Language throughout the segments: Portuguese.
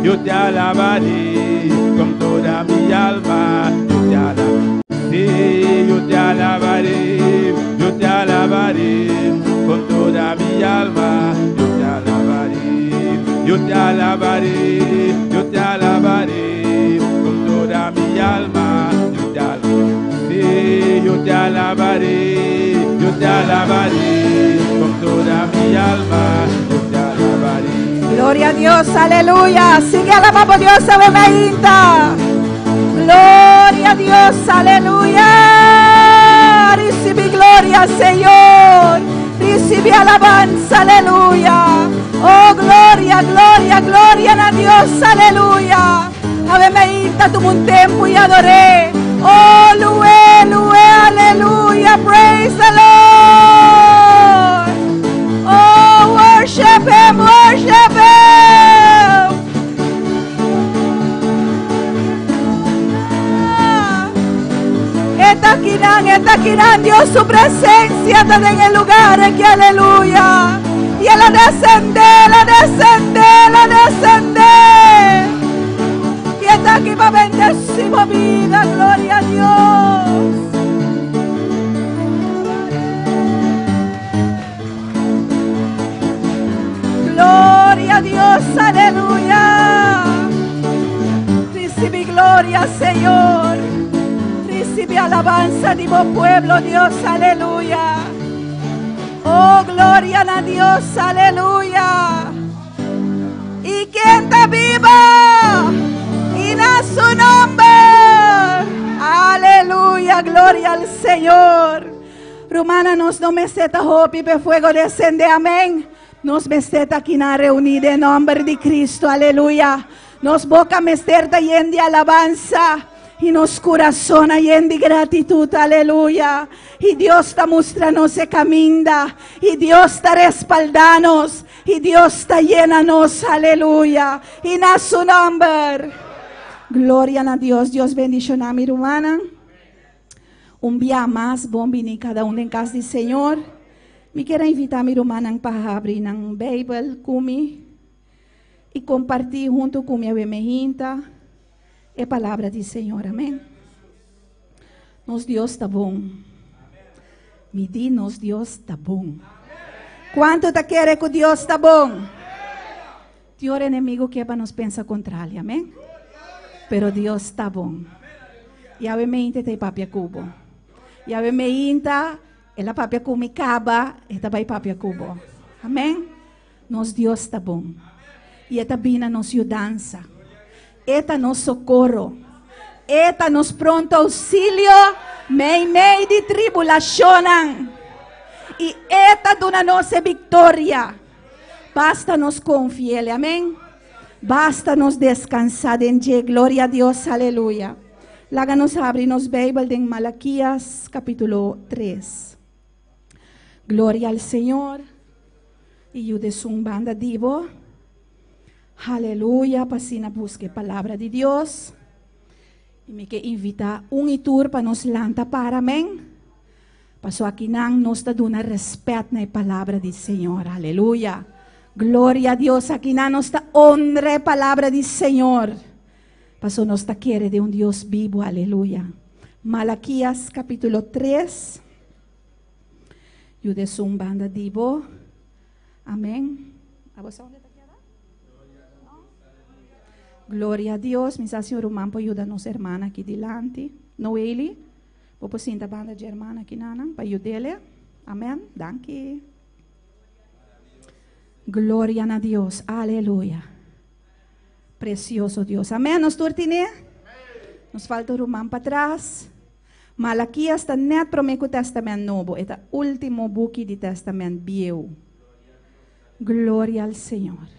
yo te alabaré con toda mi alma, yo te alabaré, yo te alabaré, yo te alabaré con toda mi alma, yo te alabaré, yo te alabaré, yo te alabaré con toda mi alma, yo te alabaré, yo te alabaré, yo te alabaré con toda mi alma, yo te alabaré. Gloria a Dios, aleluya. Sigue alabando a Dios, Inta. Gloria a Dios, aleluya. Recibe gloria, Señor. Recibe alabanza, aleluya. Oh, gloria, gloria, gloria a Dios, aleluya. Ave Inta, tuvo un tiempo y adoré. Oh, lué, lué, aleluya. Praise the Lord. Oh, worship Him, worship Him. Está aquí, Dios, su presencia está en el lugar aquí, aleluya. Y Él la descende, la descende, la descende. Y está aquí para bendecir mi vida, gloria a Dios. Gloria a Dios, aleluya. Recibe gloria, Señor. Recibe alabanza de mi pueblo, Dios, aleluya. Oh, gloria a Dios, aleluya. Y quien está vivo, y da su nombre. Aleluya, gloria al Señor. Romana nos no meseta hopi pe fuego descende, amén. Nos meseta aquí na reunida en nombre de Cristo, aleluya. Nos boca mesterta llena de alabanza. Y nos corazón lleno de gratitud, aleluya. Y Dios está mostrando ese camino. Y Dios está respaldando. Y Dios está llenándonos, aleluya. Y en su nombre. Gloria a Dios. Dios bendiga a mi hermana. Un día más, bom venir cada uno en casa del Señor. Me quiero invitar a mi hermana para abrir una Biblia conmigo. Y compartir junto con mi amiguita. É palavra do Senhor, amém? Nos Deus está bom. Me diz, nos Deus está bom. Quanto te quer que Deus está bom? Pior inimigo que é para nos pensar contrário, amém? Pero Deus está bom. E a mente tem papia cubo. E a mente, ela papia cubo caba, esta vai papia cubo. Amém? Nos Deus está bom. E esta bina nos dança. Eta nos socorro, eta nos pronto auxílio, meio de tribulação, e eta dona nossa vitória. Basta nos confiar, amém? Basta nos descansar em Deus, glória a Deus, aleluia. Láganos abrir nos Bíblia em Malaquias, capítulo 3. Glória ao Senhor, e eu desumbanda divo. Aleluya, pasina busque palavra de Deus. E me que invita itur para nos lanta para, amém? Passo aqui não nos está dando respeito na palavra do Senhor, aleluia. Glória a Deus, aqui não nos está honra a palavra do Senhor. Passo nos está querer de Deus vivo, aleluia. Malaquias capítulo 3. Eu desço banda divo. Amém. A você onde está? Gloria a Dios, mi Senhor humano para ajudar-nos hermana aqui delante. Noeli, vou presentar a banda de hermana aqui nana para ajudá-la. Amém. Danke. Gloria a Dios, aleluia. Precioso Dios. Amém. Nos turtine. Nos falta o humano para trás. Malaquias está net para o Testamento Novo. É o último book do Testamento Viejo. Gloria ao Senhor.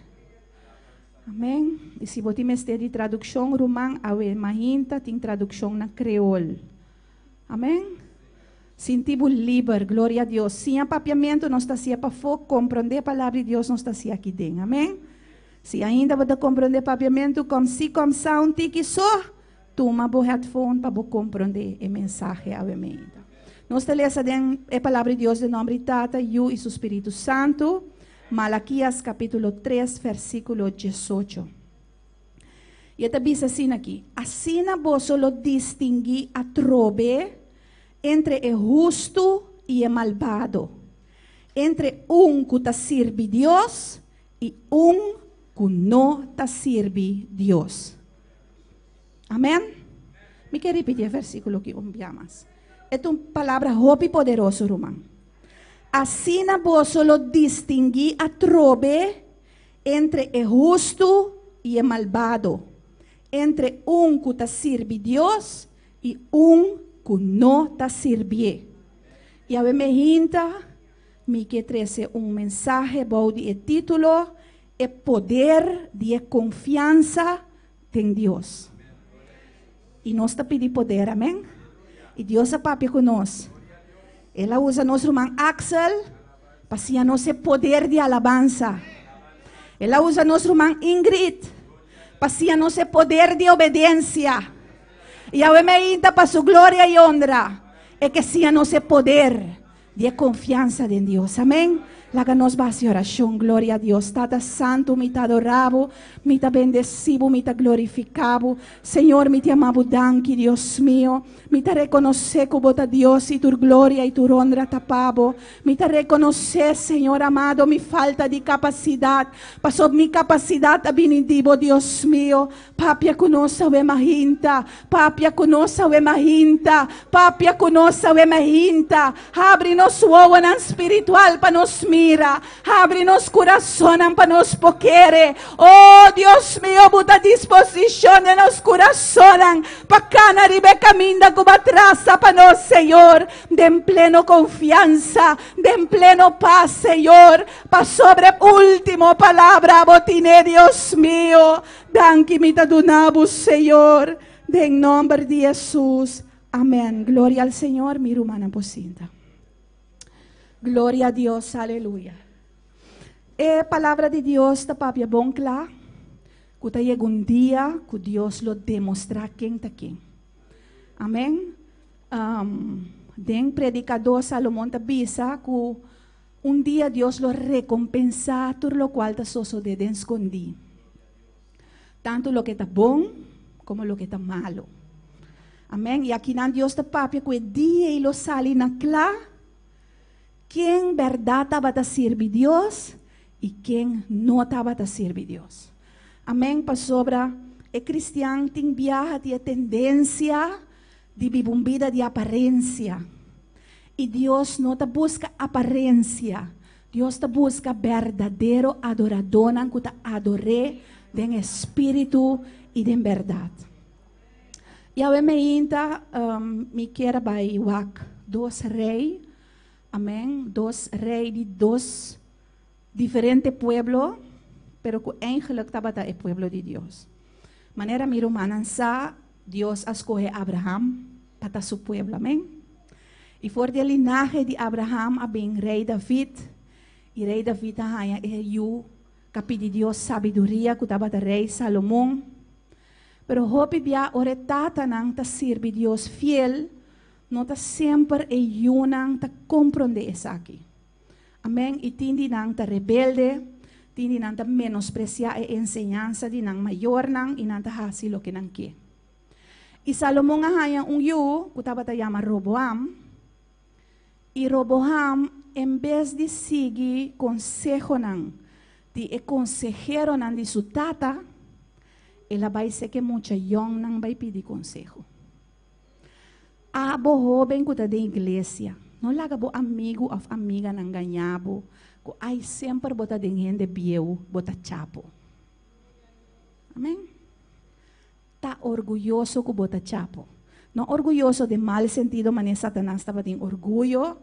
Amém? E se você me de tradução romana, a mahinta tem tradução na creol. Amém? Sintivo livre, glória a Deus. Sem apapiamento, não está assim para foco, compreender a palavra de Deus, não está assim aqui dentro. Amém? Se ainda você compreender o apapiamento, como se como sound tiki só, toma o headphone para você compreender a mensagem a mahinta. Nós lemos a palavra de Deus de nome de Tata, eu e o Espírito Santo. Malaquias capítulo 3, versículo 18. E está diz assim aqui: assim vos lo distingui a trobe entre o justo e o malvado, entre que te sirve Deus e que não te sirve Deus. Amém? Me quero repetir o versículo que enviamos. É uma palavra hope poderosa, irmão. Assim vos lo distingui a trobe entre o justo e o malvado, entre que te sirve Deus e que não te sirve. E a me hinta, me que trazer mensaje bom de título, é poder de confiança em Deus. E nós está pedindo poder, amém? E Deus é papi conosco. Ela usa nosso irmão Axel para ser nosso poder de alabança. Ela usa nosso irmão Ingrid para ser nosso poder de obediência. E a me hinta para sua glória e honra é que seja nosso poder de confiança em Deus. Amém? Laga nos va a hacer oración, gloria a Dios. Tata santo, mi te adorabo, mi te bendecibo, mi te glorificabo. Señor, mi te amabo, danki, Dios mío. Mi te reconoce como Dios y tu gloria y tu honra tapabo. Mi te reconoce, Señor amado, mi falta de capacidad. Pasó mi capacidad a benedivo, Dios mío. Papia conoce o emahinta. Papia conoce o emahinta. Papia conoce o emahinta. Abre-nos o oan espiritual para nos mira. Abre-nos coração para nos poquere. Oh, Deus mío, bota disposição de nos coração para cada ribe caminho como traça para nós, Senhor. De pleno confiança, de pleno paz, Senhor. Para sobre última palavra, botine, Deus mío. Danke me te donamos, Senhor. Em nome de Jesus. Amém. Glória ao Senhor, mi hermana pocinta. Glória a Deus, aleluia. A palavra de Deus está papia bom claro. Que chega dia que Deus lo demonstra quem está quem. Amém? Den predicador Salomão está bisa que dia Deus lo recompensa por lo qual está sucedendo escondido. Tanto lo que está bom como lo que está malo. Amém? E aqui não Deus está papia que dia e lo sale na clara. Quem verdade estava a servir Deus e quem não estava a servir Deus. Amém? Para sobre o cristiano tem viaja de tendência de viver uma vida de aparência. E Deus não te busca aparência. Deus te busca verdadeiro adorador que te adore em espírito e em verdade. E a me inta me quer vai wak dos reis. Amém. Dos reis de dos diferentes pueblos, pero que eigenlijk estava o pueblo de Deus. Maneira mi romanança, Deus escolhe Abraham para seu pueblo. Amém. E for de linaje de Abraham, bem rei David. E rei David o capide Deus sabedoria que estava o rei Salomão. Pero hope bia oretata nang ta sirve Deus fiel. Não está sempre ayunang ta compreender isso aqui. Amém? E tindi nang ta rebelde, tindi nang ta menospreciar a enseñanza de nang mayor nang e nang ta hasi lo que nang quer. E Salomão ahayang yu, que estava ta chama Roboam, e Roboam, em vez de seguir consejo nang, de consejero nang de su tata, ela vai ser que mucha young nang vai pedir consejo. Abo joven que está da igreja, não laga bo amigo ou amiga nang ganhabo, que ai sempre bota de gente bieu, bota chapo. Amém? Tá orgulhoso que bota chapo. Não orgulhoso de mal sentido, mas Satanás estava em orgulho,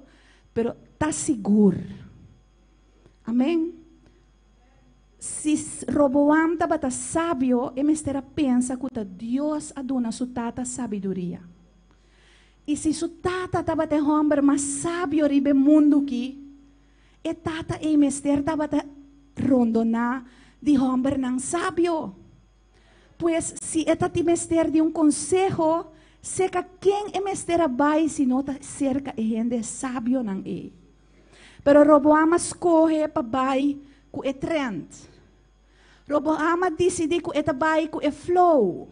pero tá seguro. Amém? Se Roboam estava sábio, ele pensa que Deus aduna sua tata sabedoria. E se su tata estava de homem mais sábio ribe mundo que, e tata e mester estava de rondona de homem não sábio. Pois se eta te mester de consejo, seca quem é mester vai se não está cerca e gente sábio não é. Pero Roboam escolhe para vai com o trend. Roboam decidi ku etabay ku e flow.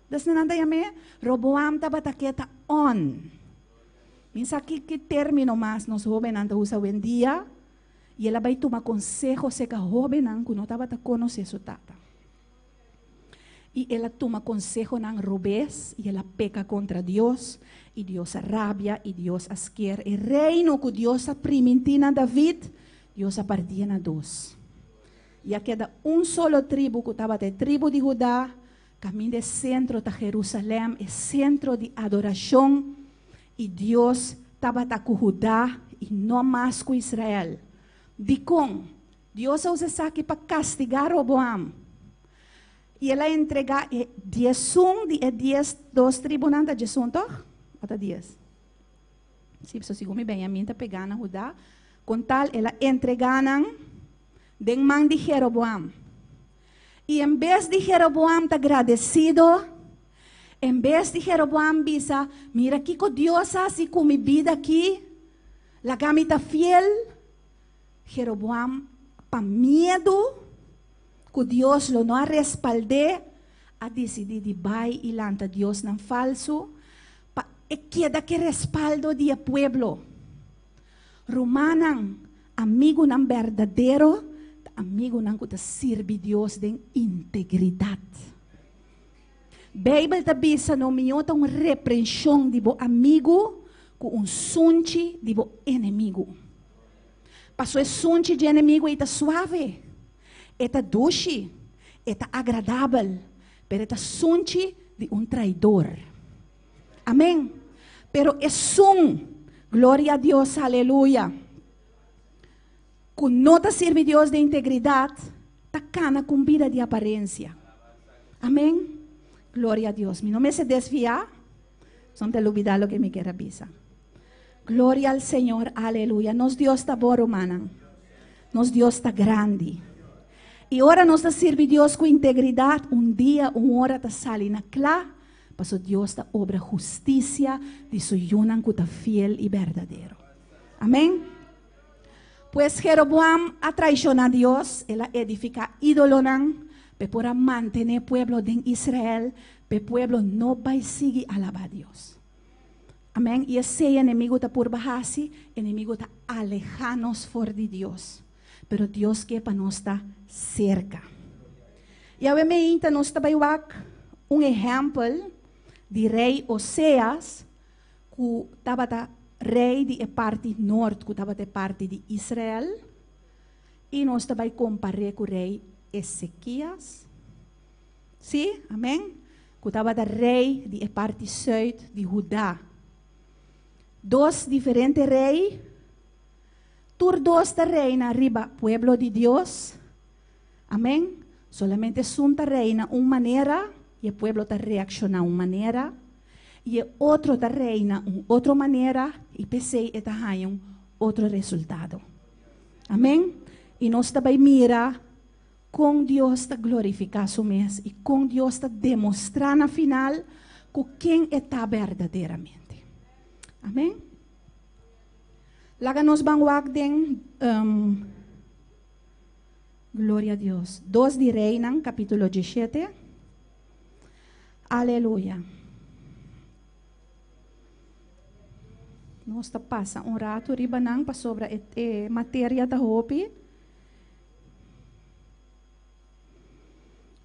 Das nananda yame, Roboam tabataketa on. Minsa que termino mas nos joven anta usa hoy en día, y ela vai tomar consejo se ka joven an kuno tabata conoce su tata. Y ela toma consejo nan robes, y ela peca contra Dios, y Dios rabia, y Dios asquer. El reino que Dios primitina David, Dios partia na dos. Y queda un solo tribu que estaba de tribu de Judá, camino de centro de Jerusalén, el centro de adoración, y Dios estaba con Judá y no más con Israel. Dicon, Dios usa saque para castigar Roboam. E ela entrega 10 dos tribunais de assunto, até 10. Se você seguir bem, a minha está pegando a Judá, com tal, ela entregaram den man de Jeroboam. E em vez de Jeroboam estar agradecido, em vez de Jeroboam bisa, mira que Deus assim com minha vida aqui, la gamita fiel, Jeroboam, para medo, que Dios lo no respalde, a decidir de bai y lanta Dios nan falso, pa queda que respaldo de pueblo. Romanan, amigo nan verdadero, amigo nan que te sirve Dios de integridad. Bible ta bisa no miota un repreensão de bo amigo, com un sunchi de bo inimigo. Passou é sunchi de inimigo e tá suave. Eta doce, eta agradável, pero eta sunchi de um traidor. Amém? Pero es glória a Deus, aleluia. Quando não sirve Deus de integridade, tá cana com vida de aparência. Amém? Glória a Deus. Mi não me se desviar, só te olvidar lo que me quer avisar. Glória ao Senhor, aleluia. Nos Deus está bom, romana. Nos Deus está grande. E ora nós sirve Deus com integridade, dia, hora está salindo clara, para Deus está obra justiça, de su yunan que está fiel e verdadeiro. Amém? Pues Jeroboam a traicionado a Deus, ela edifica ídolonan, para mantener pueblo de Israel, pe pueblo no vai seguir alabar a Deus. Amém? E esse inimigo está por baixo, inimigo está alejanos for de Deus. Pero Deus que para nós está cerca. E obviamente nós também um exemplo de rei Oséias, que estava rei de parte norte, que estava de parte de Israel, e nós também comparar com o rei Ezequias. Sim? Amém? Que estava rei de parte sul de Judá. Dois diferentes reis. Dos te reina arriba, pueblo de Dios. Amén. Solamente son te reina una manera y el pueblo te reacciona una manera. Y el otro te reina una otra manera y pensé que hay un otro resultado. Amén. Y nos también mira con Dios te glorifica su mes y con Dios te demostrar al final con quién está verdaderamente. Amén. Laga nos bangwag den, gloria a Dios. 2 de Reinan, capítulo 17. Aleluya. Nós passa um rato ribanang pa sobra matéria da hopi.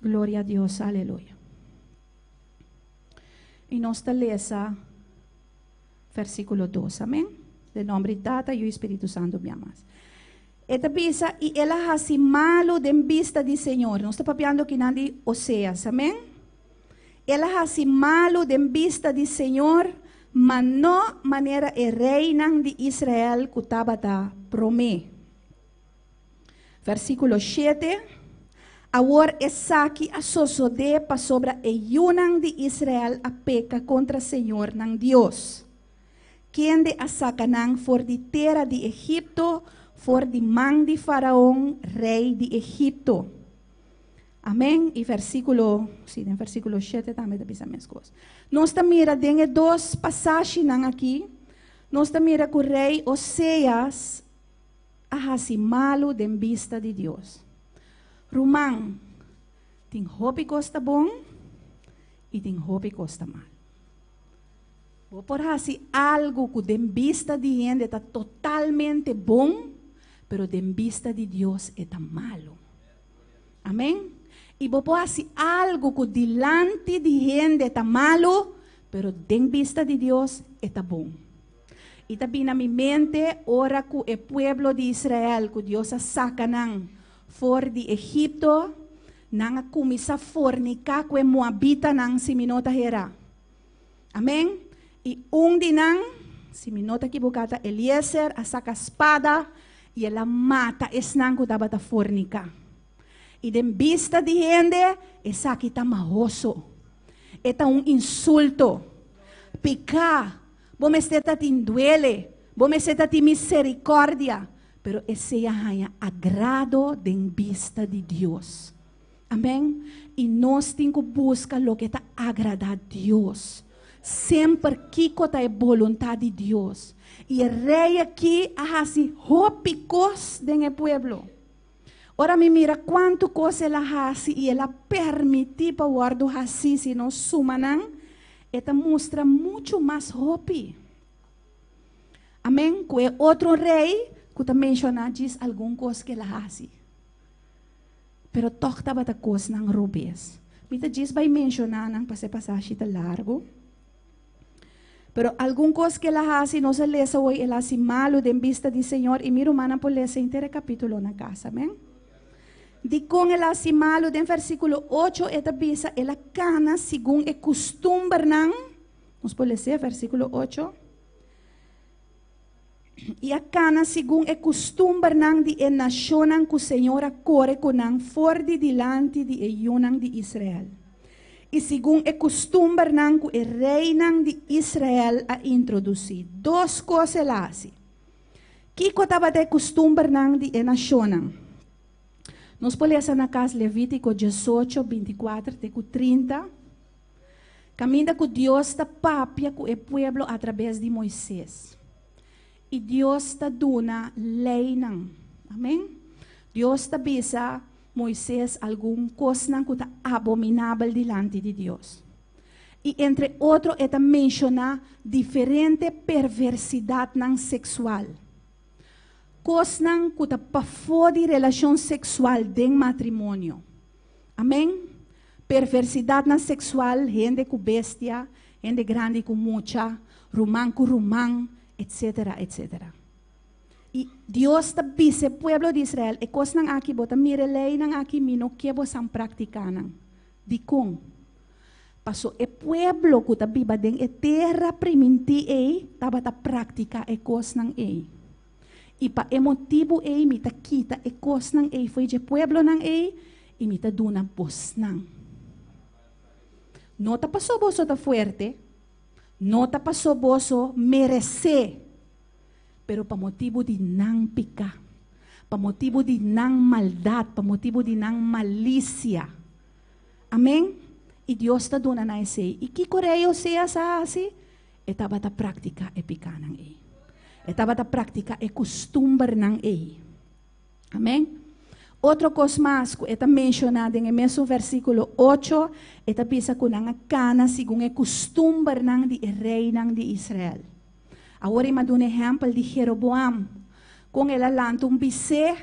Gloria a Dios, aleluya. E nós lesa versículo 2, amém? De nome de Tata e o Espírito Santo me amas. Eta bisa e ela hasi malo de vista do Senhor. Nós está papiando que nandi Oséias, amém? Ela hasi malo de vista do Senhor, mas não maneira e reinan de Israel que estava da promê. Versículo 7. Agora Esaque associou para sobre a yunan de Israel a peca contra o Senhor, não Deus. Quem de asacanang for de terra de Egipto, for de man de Faraón, rei de Egipto. Amém? E versículo, sim, em versículo 7 também está pensando as coisas. Nós também mira, tem duas passagens aqui. Nós também mira que o rei Oséias, ahasi malo de vista de Deus. Román, Tem hobby costa bom e tem hobby costa mal. Vou por assim algo que de vista de gente está totalmente bom, pero de vista de Deus está malo. Amém? E vou por assim algo que delante de gente está malo, pero de vista de Deus está bom. E também na minha mente, ora que o povo de Israel, que Deus saca fora de Egipto, nang kumisa fornica que moabita nang si minota hera. Amém? E dinang, si minota equivocada, Eliezer a saca espada e ela mata esnang que estava fornica. E de vista de gente, essa aqui está mahoso. Eta insulto. Picar. Bom esteta te duele. Bom esteta te misericórdia. Pero esse é agrado de vista de Deus. Amém? E nós temos que buscar o que está agrada a Deus. Sempre que está a vontade de Deus. E o rei aqui assim hópicos do povo. Ora me mira quanto coisa ela faz e ela permite para o guardo assim se não sumanan, ela mostra muito mais hopi. Amém? Que outro rei que também menciona diz alguma coisa que ela faz. Pero toch estava a coisa não rubes. Mita diz vai mencionar não para ser passagem tão largo. Pero alguma coisa que ela faz não se lê hoje ela se malo de vista do Senhor e mira humana por ler esse inteiro capítulo na casa, amém? De com ela se malo, no versículo 8, ela bisa, ela cana segundo o costume, não? Vamos por ler, versículo 8. E a cana segundo o costume, não, de a nação que o Senhor acorre com não, fora de delante de Eunang de Israel. E segundo o costume, não, que o rei de Israel a introduzir. Duas coisas lá, assim. Que estava de costume, não, de a nação? Nós podemos ler na casa Levítico 18, 24, 30. Caminha com Deus está papia com o povo através de Moisés. E Deus está dando lei não. Amém? Deus está bisa Moisés algum coisa que está abominável delante de Deus. E entre outros, ele menciona diferente perversidade sexual. Coisas que está para fora de relação sexual dentro do matrimônio. Amém? Perversidade sexual, gente com bestia, gente grande com mucha, román com román, etc, etc. E Deus está dizendo, o povo de Israel, e coisas aqui, bota mire lei aqui, mino que vocês praticam. De com? Passou o povo que está viva dentro da terra primitiva, estava a praticar e coisas aí. E para o motivo é me ta kita e coisa nang é foi de pueblo nang é e me ta duna pos nang. Não ta passou boso ta fuerte, não ta passou boso merece, pero para motivo de nang pica, para motivo de nang maldade, para motivo de nang malícia. Amém? E Deus ta duna na esse. E que coreio seja assim? Etaba ta prática e pica nang é. Estava a prática é costume não é. Amém? Outra coisa mais que está mencionada no mesmo versículo 8, está pensa que não cana segundo o costume não de rei não de Israel. Agora eu dou exemplo de Jeroboam, com ela lança bise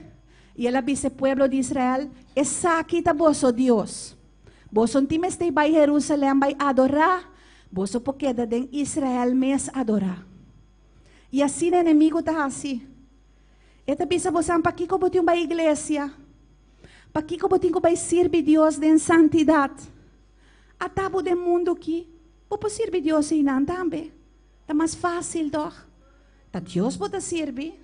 e ela bise pueblo de Israel, essa aqui está vosso Deus. Vosso time está vai Jerusalém vai adorar, vosso porque da den Israel mes adorar. E assim o inimigo está assim. Eta bisa você para que como tem uma igreja, para que como tem que servir Deus em santidade. A tabo do mundo aqui, pode servir Deus em não também. Tá mais fácil, doch. Tá Deus pode servir.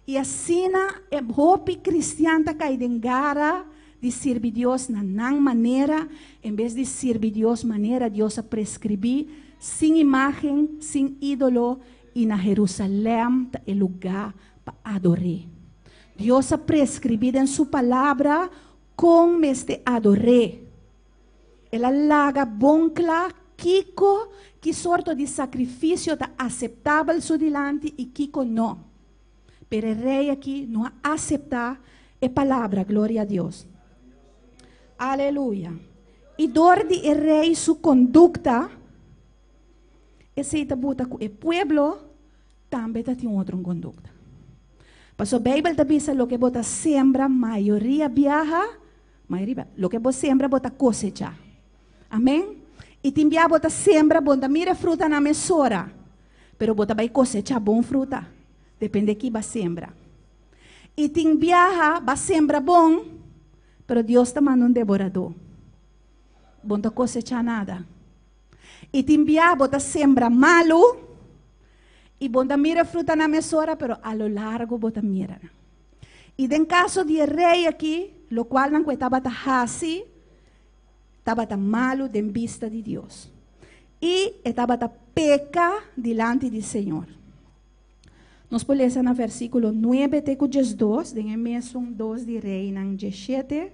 E assim é hope cristiana que engara de servir Deus na não maneira, em vez de servir Deus maneira Deus a prescrever, sem imagem, sem ídolo. E na Jerusalém é lugar para adorar. Deus ha prescrito em sua palavra como este adorar. Ela laga bom claro que sorte de sacrifício está aceitável su delante e kiko não. Pero o rei aqui não aceita a palavra, glória a Deus. Aleluia. E dor de rei sua conduta, esse tabuta com o pueblo, também tem outra conduta. Passo a Bíblia diz lo que bota sembra, maioria viaja, lo que bota sembra, bota cosecha. Amém? E timbia bota sembra, bota mira fruta na mesora, pero bota vai cosecha bom fruta, depende que vai sembra. E timbia vai sembra bom, pero Deus está mandando um devorador. Bota cosecha nada. E timbia bota sembra malo, e bota mira fruta na mesora, pero a lo largo bota mira. E em caso de rei aqui, lo qual não estava hasi, estava malo de vista de Deus. E estava peca delante do Senhor. Nós podemos ler no versículo 9 até 2, em mesmo 2 de rei, não 17.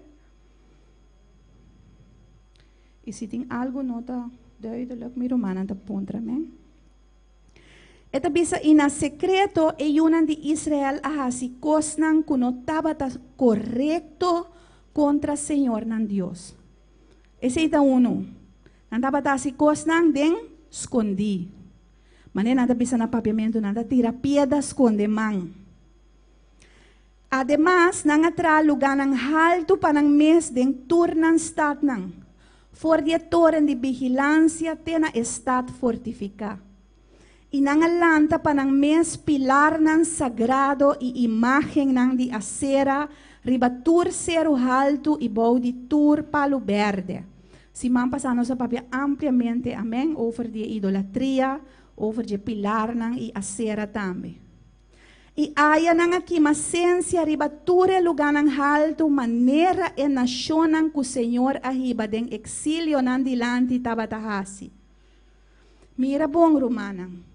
E se tem algo, nota duidelijk, mi romana te pontra, amém? Esta bisa ina secreto e yunan de Israel ahasi kosnan kunotaba ta correcto contra Senhor nan Dios. Ese ita uno. Nandaba ta si kosnan den escondi. Mané nanda bisa na papiamento nanda tira pieda esconde man. Además, nang atra lugar ng halto panang mes den turnan stat nang. For die toren de vigilancia tena estat fortifica. Inangalanta panang mes pilar ng sagrado e imagen ng di acera, ribatur sero halto e bau di tur palo verde. Si mampasano sa papia ampliamente, amén, over die idolatria, over die pilar ng i acera tambe. E aya nang aqui masensya ribature lugar ng halto manera e nasyon ng ku Senhor ahiba den exilio ng dilanti tabatahasi. Mira bong rumanang.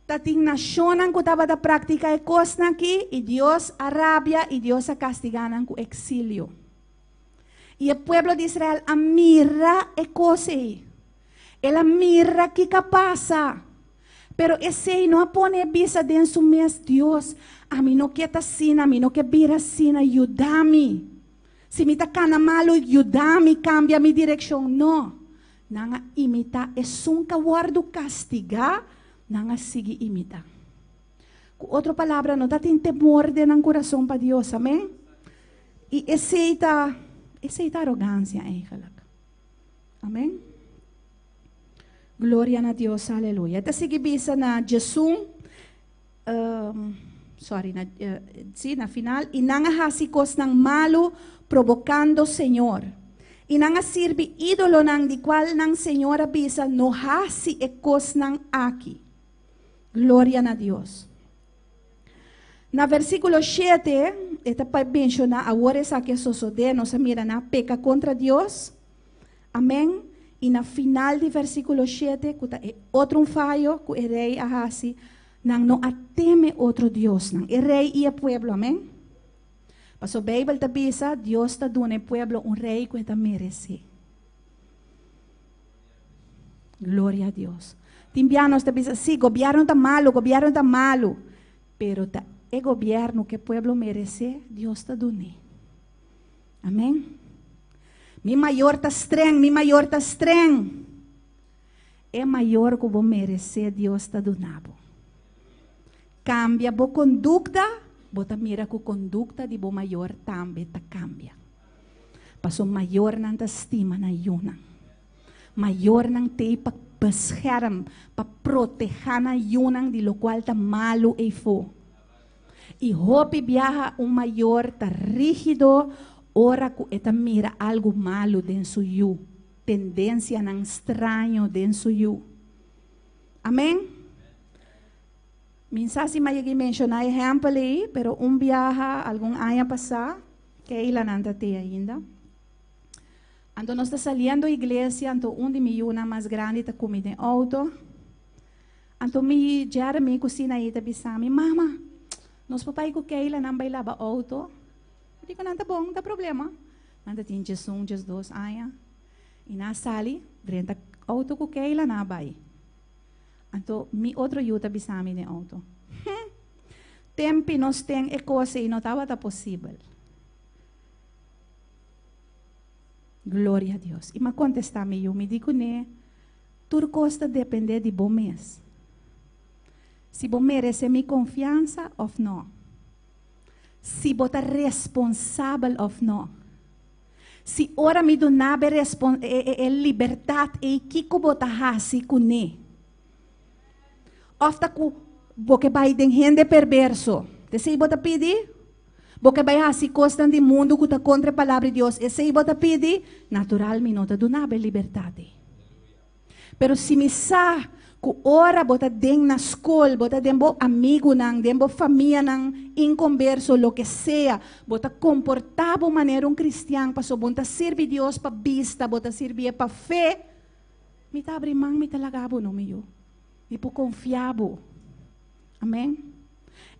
Tating nasyonan ko taba da praktika e kos na ki, e Dios arabia, e Dios a castiganan ko exilio. E o pueblo de Israel amira e kose. Ela mira que kapasa. Pero esse não pone bisa den su mes Dios. A mim não quer sina, a mim não quer vira sina, ayudami. Se me tá cana malo, ayudami, cambia mi direção. Não. Nanga imita, é sunca guardo castigar, nanga sige imita. Com outra palavra, não tá tem temor de nang coração para Deus, amém? E aceita arrogância, eigenlijk. Amém? Glória a Deus, aleluia. Esta sige bisa na Jesus, na final, e nanga hasikos ng malo, provocando Senhor. E nanga sirbi ídolo nang di qual nang Senhora bisa no hasi e kos nang aki. Glória a Deus. Na versículo 7, esta pa menciona agora essa que sosode, nos mira na peca contra Deus. Amém. E na final do versículo 7, kuta é outro falho que o rei ahasi nang no ateme outro Deus nang. O rei e o pueblo, amém. Paso Bíblia ta bisa, Deus ta dona ao pueblo rei que ta merece. Glória a Deus. Timbianos ta bisa, sí, governo ta malo, pero ta é governo que o pueblo merece, Deus ta dona. Amém. Mi maior ta streng. É maior que vou merecer, Deus ta donabo. Cambia bo conduta, bota mira ku conduta di bo maior tambe ta cambia. Paso maior nang ta estima na yuna. Maior nang te pa bescherm, pa proteger na yunang di lo qual ta malo e fo. E hope viaja maior ta rígido, ora ku eta mira algo malo dentro you, tendência nang estranho dentro you. Amém? Minsan si mayagi mencionar exemplo aí, pero viaja algum ano passado, que ela não tem ainda. Então nós está saliendo da igreja, então de mi una mais grande está comida em auto. Então mi Jeremy cocina aí tá bisami, mama, nós papai com que ela não vai lavar auto. Digo não tá bom, não tá problema. Não tem Jesus, dois anos. E na sali, renta auto com que ela não vai. Então, mi outro yuta bisami de auto. Tempi nós tem e coisa e não estava possível. Glória a Deus. E me contesta-me, eu me digo, né? Tudo costa depender de bom mês. Se bom merece minha confiança ou não. Se bota responsável ou não. Se ora me do nabe liberdade e kiko bota hasi kune. Ofta ku boke vai den gente perverso. Desse bota pedir. Boke vai hasi costan de mundo que tá contra a palavra de Deus. Esse bota pedir. Natural me nota do nabe liberdade. Pero se me sa ku ora bota den na escola, bota den bo amigo nang, den bo família nang, inconverso, lo que sea, bota comportar de maneira cristiano, paso bota servir Deus para vista, bota servir para fé, me tá abrir mão, me tá lagabo no meu, me po confiabo, amém?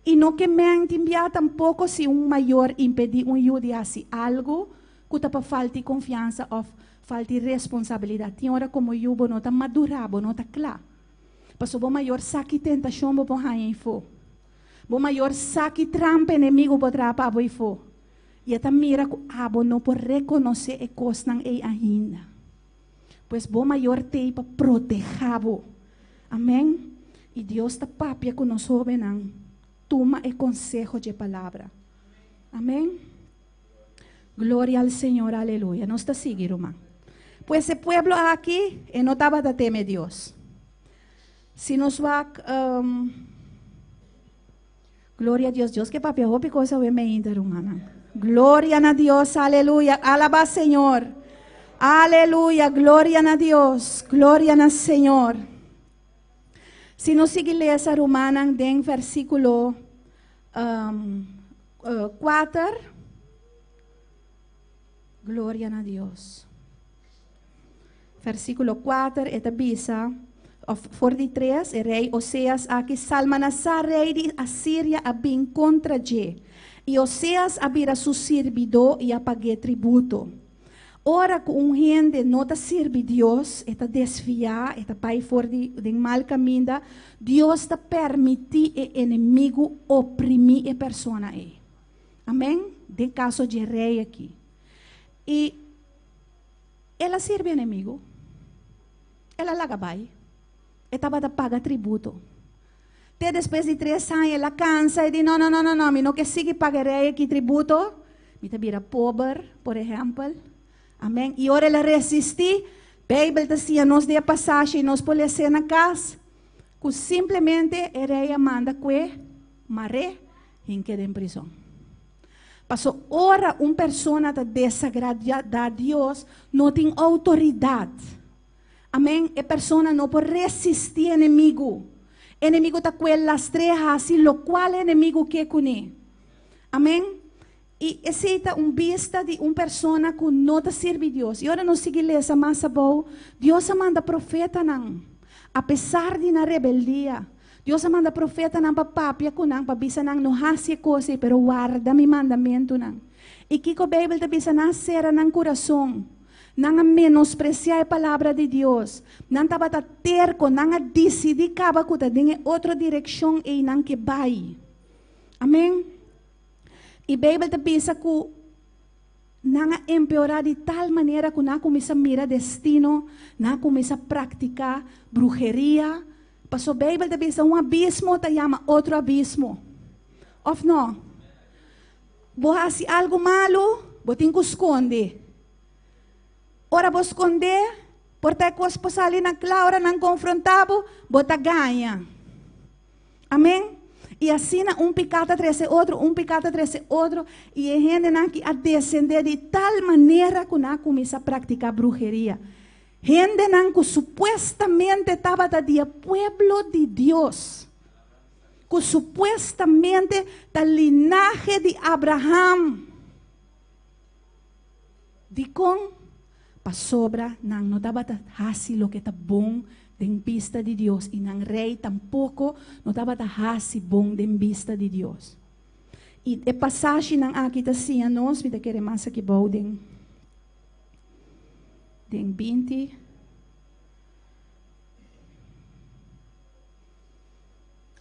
E não que me enviar tampouco se maior impedir ajude assim algo, que tá para falta de confiança ou falta de responsabilidade. Tem hora como eu, não está madurado, não está claro. Paso bom maior saque tentação bo em fo. Bom maior saque trampa inimigo bo trapa bo fo. E ata mira ko abo não por reconhecer e cosnan e ainda. Pois bom maior te para protegabo. Amém. E Deus está papia com nós jovenan. Toma e consejo de palavra. Amém. Glória ao Senhor, aleluia. Nós está seguindo, irmão. Pois esse pueblo aqui, não estava a temer Deus. Se nos va, glória a Deus, Deus que papel, hope coisa me interrumana. Glória a Deus, aleluia, alaba Senhor, aleluia, glória a Deus, glória a Senhor. Se nos sigue essa romana, den versículo 4, glória a Deus. Versículo 4, esta bisa. 43, o rei Oseas aqui, Salmanasar, rei de Assíria, abin contra Je. E Oseas abira su servidor e apague tributo. Ora, com gente não está servir Deus, está desviar, está pai for de mal caminho, Deus está permitir o inimigo oprimir a pessoa. Amém? De caso de rei aqui. E ela serve o inimigo. Ela laga bai. Estava a pagar tributo. Até depois de 3 anos, ela cansa e diz, não, me não que siga pagarei aqui tributo. Me vira pobre, por exemplo. Amém? E ora ela resistir, a Bíblia dizia, nós de passagem, nós podemos ser na casa, que simplesmente a rei manda que maré e queda em prisão. Passou ora uma pessoa está desagrada a Deus, não tem autoridade. Amém? A pessoa não pode resistir ao inimigo. O inimigo está com as 3 assim, o qual o inimigo quer com ele. Amém? E esse é vista de uma pessoa que não está servindo a Deus. E agora nós seguimos essa massa boa. Deus manda profeta não. Apesar de na rebeldia, Deus manda profeta não para papia com não, para bisa não hace coisa, pero guarda mi mandamento não. E que a Bíblia está bisa nascer no coração. Não menospreciar a palavra de Deus. Não estava terco, não decidir que estava em outra direção e não que vai. Amém? E a Bíblia pensa que não empeorar de tal maneira que não começa a mirar destino, não começa a praticar bruxeria. Passou a Bíblia pensa abismo te chama outro abismo. Ou não? Você faz algo malo, você tem que esconder. Ora vos esconder, porque as pessoas ali na clara não confrontava, bota ganha. Amém? E assim, pecado atrás outro, pecado atrás outro, e a gente aqui a descender de tal maneira que não começa a praticar bruxeria. Gente que supostamente estava do pueblo de Deus, que supostamente da linaje de Abraham, de com para sobra, não estava fácil o que está bom em vista de Deus. E não rei tampouco não estava fácil bom em vista de Deus. E a passagem aqui está assim, nós me queremos mais aqui bom em 20.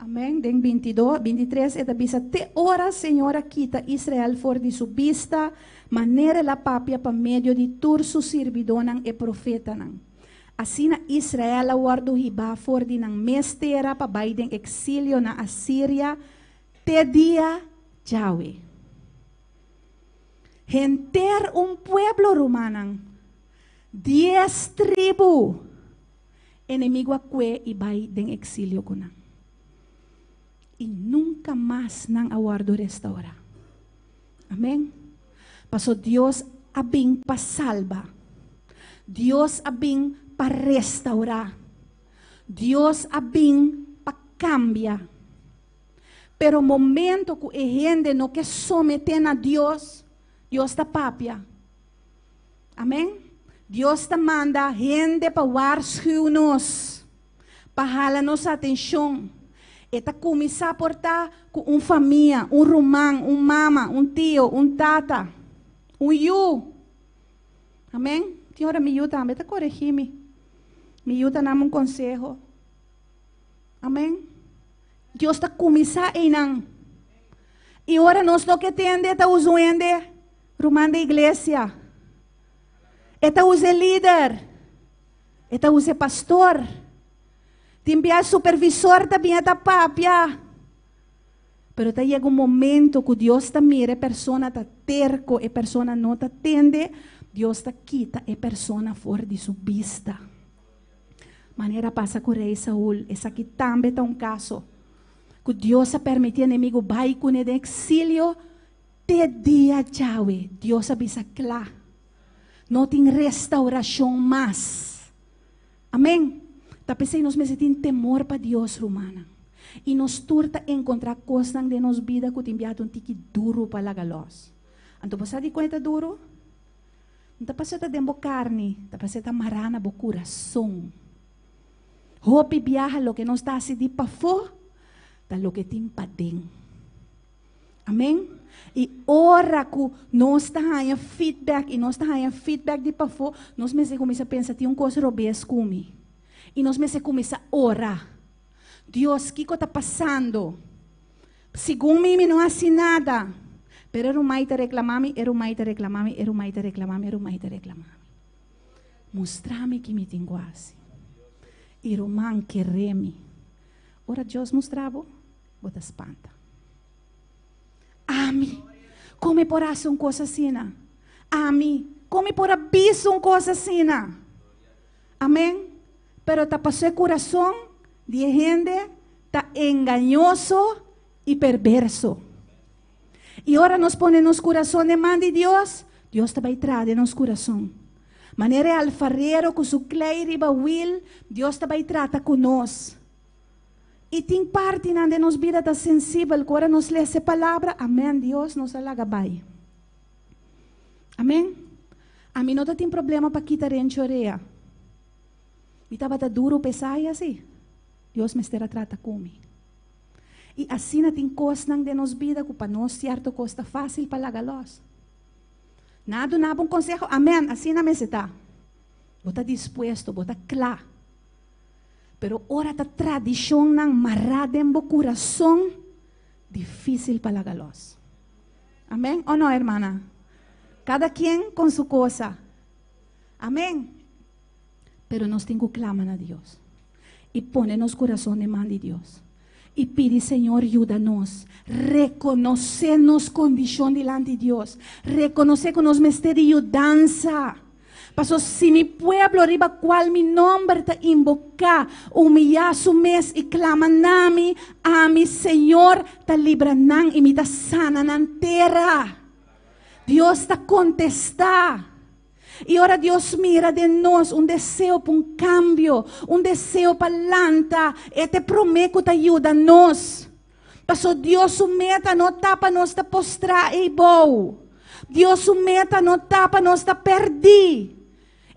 Amém. Den 22, 23, eta bisa te ora, Senhora, quita Israel for de sua vista, maneira la papia pa medio de tur su servidonang e profetanang. Assim na Israel awardo hiba for de nang mestera pa baiden exílio na Assíria, te dia Yahweh. Genter pueblo romanang, 10 tribu, enemigo akwe e baiden exílio kunang. E nunca mais nang awardo restaurar. Amém? Paso Deus abing pa salva. Deus abing pa restaurar. Deus abing pa cambia. Pero momento que a gente não quer someter a Deus, Deus está papia. Amém? Deus está manda gente para waarschuwen-nos, para jalar-nos atenção. Eta começar a portar com família, romão, mama, tio, tata, you. Amém? Senhora, me ajuda, me corrigir-me. Me ajuda a dar conselho. Amém? Deus está começando a ir. E agora nós não que tende, está usando romano da igreja. Está usando líder. Está usando pastor. Timbia supervisor também está papia. Pero tá chega momento que Deus está mira, a pessoa está terco, a pessoa não está atende, Deus está quita a pessoa fora de sua vista. Maneira passa com o rei Saul, essa aqui também está caso. Que Deus a permitir inimigo vai com ele de exílio, te dia Yahweh, Deus avisa claro. Não tem restauração mais. Amém? Tapos nós sentimos temor para Deus, romana. E nos turta encontrar coisas de nossa vida que enviado tique duro para galos. Então, você de conta duro? Não está passando de carne, está passando marana bo coração. Hope viaja lo que não está assim de para fora, está lo que tem para dentro. Amém? E ora que nós está ganhando feedback, e nós está ganhando feedback de para fora, nós começamos a pensar, tem coisa robês comigo. E nós começamos a orar. Deus, o que está passando? Segundo mim, não há assim nada. Pero era mais te reclamar-me, era mais te reclamar-me, era mais te reclamar-me, era mais te reclamar-me. Mostra-me que me tenho assim. E Romão querer-me. Ora, Deus mostrava, bota espanta. Ami, come por ação coisa assim. Ami, come por abiso uma coisa assim. Amém? Pero está passando o coração de gente está engañoso e perverso. E agora nos põe nos coração de mão de Deus, Deus está vai trazer nos coração. Maneira alfarreiro com su clay riba will, Deus está vai tratar conosco. E tem parte na de nos vida tá sensível, que agora nos lê essa palavra, amém, Deus nos alagabay. Amém? A mim não tem problema para quitar em choreia. Me estava duro, pesado assim. Deus me estará trata comigo. E assim não tem coisas de nos vida que para nós certo costa fácil para galos. Nada bom conselho. Amém. Assim não me está. Bota disposto, bota claro. Pero ora ta tradição nang marada em bo coração difícil para galos. Amém? Ou não, hermana? Cada quem com sua coisa. Amém. Pero nós temos que clamar a Deus. E pôr nos coração de mão de Deus. E pedir, Senhor, ajuda-nos. Reconhecer nos condição diante de Deus. Reconhecer que nos mestre de ajudança. Paso, se mi pueblo arriba qual mi nombre te invocar, humillar su mes y clama nami, a mi Señor te libranan y mi te sanan terra. Dios te contesta. Y ahora Dios mira de nos un deseo para un cambio, un deseo para lanta. Y te prometo que te ayuda a nos. Paso Dios su meta no tapa nos te postrar y bow. Dios su meta no tapa nos te perdi.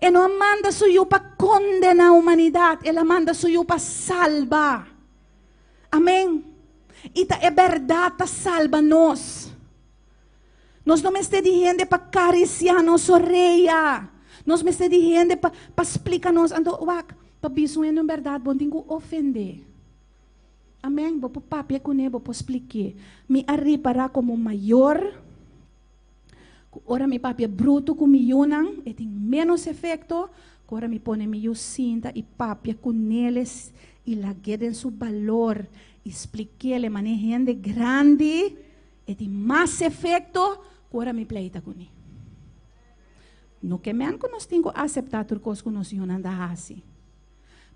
E não manda suyo para condenar a humanidade, ela manda suyo para salvar. Amém? E é verdade, tá salva nós. Nós não estamos dizendo para acariciar nossa orelha. Nós não estamos dizendo para explicar nos, para bisoar em verdade, bom, tenho que ofender. Amém? Vou papai com ele, vou explicar. Me arribará como maior. Ora mi papi bruto com miunan, e tem menos efeito. Ora mi pone miu cinta e papi com eles e la gueden su valor. Expliquele manejando grande e tem mais efeito. Ora mi pleita com ele. No que me han nós tenho aceitar turcos com nós yunan da assim.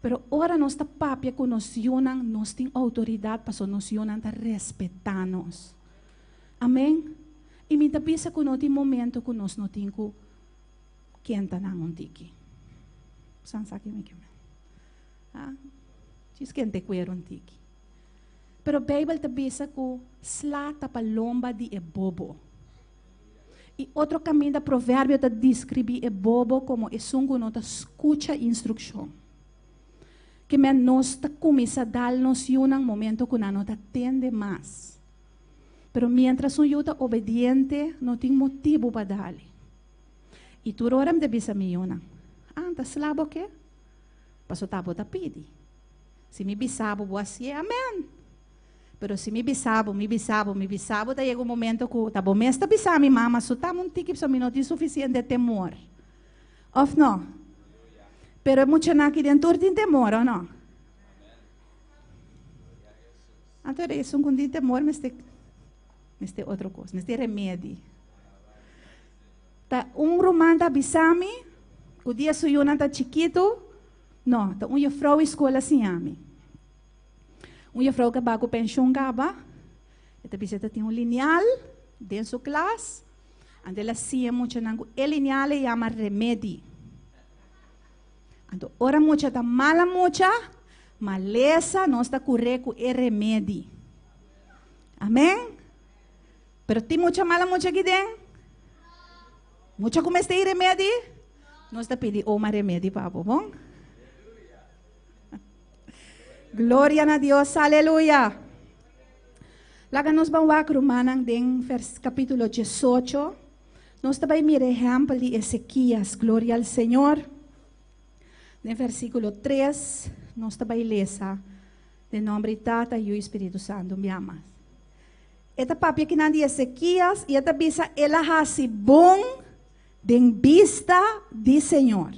Pero ora nós ta papi com nós yunan, nós tem autoridade para nós yunan ta respeitar-nos. Amém? E me tapisa que no momento que nós não temos quem está na tiki. Sansa que me quer. Ah, diz quem te quer tiki. Pero a Bíblia tapisa que slata palomba de bobo. E outro caminho da provérbio te descreve bobo como um que não escuta instrução. Que me nós ta começa a dar-nos um momento que não te atende mais. Pero mientras un yuta obediente, no tem motivo para dar-lhe. E tu oram de bisa miuna. Anta slabo que? Paso tabo ta pidi. Se me bisabo, vou assim, amém. Pero se me bisabo, ta chega um momento que tabo mesta bisa mi mama, so tamo um tiki, so me não tem suficiente temor. Of não? Pero é muito na que dentro tem temor, ou não? Então, isso com temor, mas tem outra coisa, mas tem remédio. Tá romano tá bisami, o dia suyuna tá chiquito, não, tá frau escola siami. Frau que bago pensão gaba, eta biseta tem lineal dentro sua classe, ande ela sia muito nango, lineal e chama remédio. Então, ora muito tá mala muito, maleza nós tá correto é remédio. Amém? Pero tem muita mala mucha aqui dentro? Mucha como este remédio? Nós te pedimos uma remédio para bom? Glória a Deus, aleluia. Laga nos vamos a Romanos em capítulo 18. Nós também mira exemplo de Ezequias, glória ao Senhor. No versículo 3, nós também lesa, em nome de Tata e o Espírito Santo, me amas. Esta papi que não diz Ezequias, e esta bisa ela hasi bom de vista de Senhor.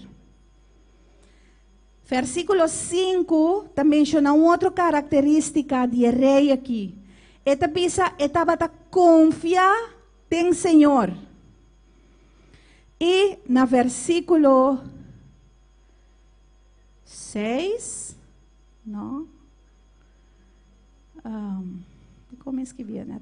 Versículo 5 também menciona outra característica de rei aqui. Esta bisa estava a confiar em Senhor. E na versículo 6, não? Como escrevia, né?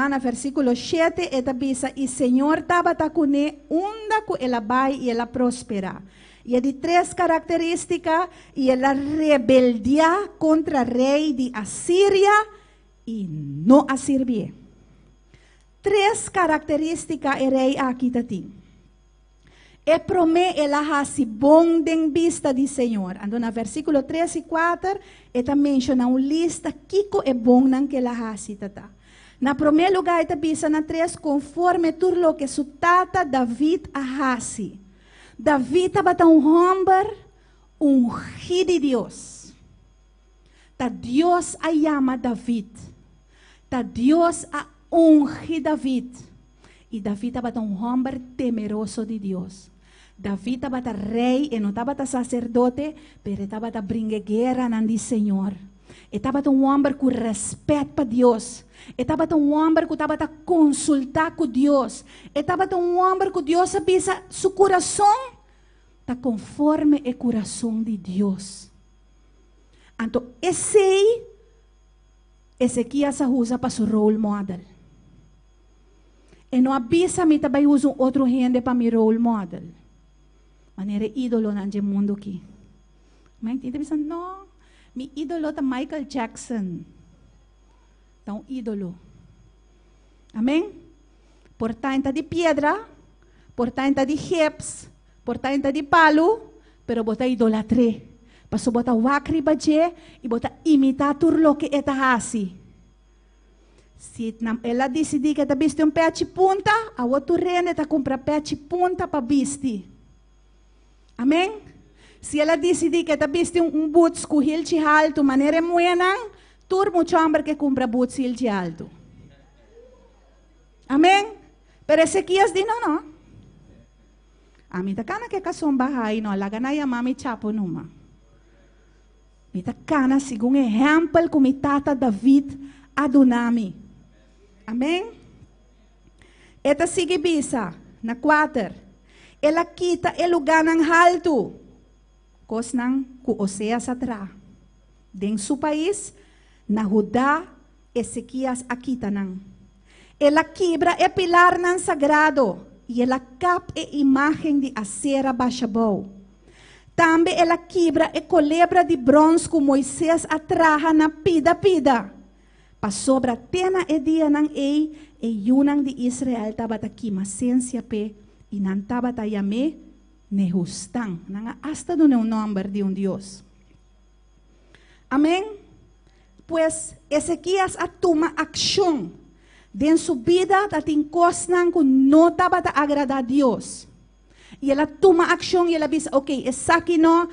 Na versículo 7, esta bisa, e Senhor estava com ele, onda que ela vai e ela prospera. E é de 3 características, e ela rebeldia contra o rei de Assíria e não a servia. 3 características o rei aqui tem. E promete ela hasi bom de vista de Senhor. Ando na versículo 3 e 4, eta menciona uma lista kiko é bom nan que ela hasi tata. Na primeiro lugar, eta bisa na 3, conforme tudo lo que su tata David a hasi. David estava homem ungido de Deus. Ta Deus a chama David. Ta Deus a ungi David. E David estava homem temeroso de Deus. David estava rei e não estava sacerdote, mas estava brincar guerra nandi Senhor. Estava homem com respeito para Deus. Estava homem que estava consultar com Deus. Estava homem que Deus avisa seu coração está conforme o coração de Deus. Então, Ezequias usa para seu role model. E não avisa me também usa outro gente para meu role model. Maneira ídolo na mundo aqui. Mas tem pensando, não, meu ídolo é Michael Jackson. Então, ídolo. Amém? Portanto, de pedra, portanto, de hips, portanto, de palo, pero bota idolatria. Paso bota wakri baje e bota imitar tudo o que está assim. Se ela decidir que está vestindo um pé de punta, a outro rende está comprar pé de punta para vestir. Amém? Se ela decidir que está vestindo boots com heel de alto, maneira buena, tur mucho homem que compra boots heel de alto. Amém? Pero Ezequias diz não. A mim tá cana que casou bahai não, laga na mami chapo numa. Me tá cana segundo exemplo como mi tata David Adonami. Amém? Eta sigue bisa na 4. Ela quita el lugar ng alto. Kos nang ku Oseas atra. Den su país, na Judá, Ezequias akita nang. Ela quebra e pilar ng sagrado. E ela cap e imagem de Asera Bashabou. Também ela quebra e colebra de bronze que Moisés atraja na pida. Pa sobra tena e dia nang e yunang de Israel tabata kimasensya pe e nan tabata yame nehustang. Nanga hasta do neo nombre de Dios. Amém? Pues Ezequias atoma ação. Den su vida dating kosnang kung no tabata agrada a Dios. E ela toma ação e ela diz, ok, essa aqui não.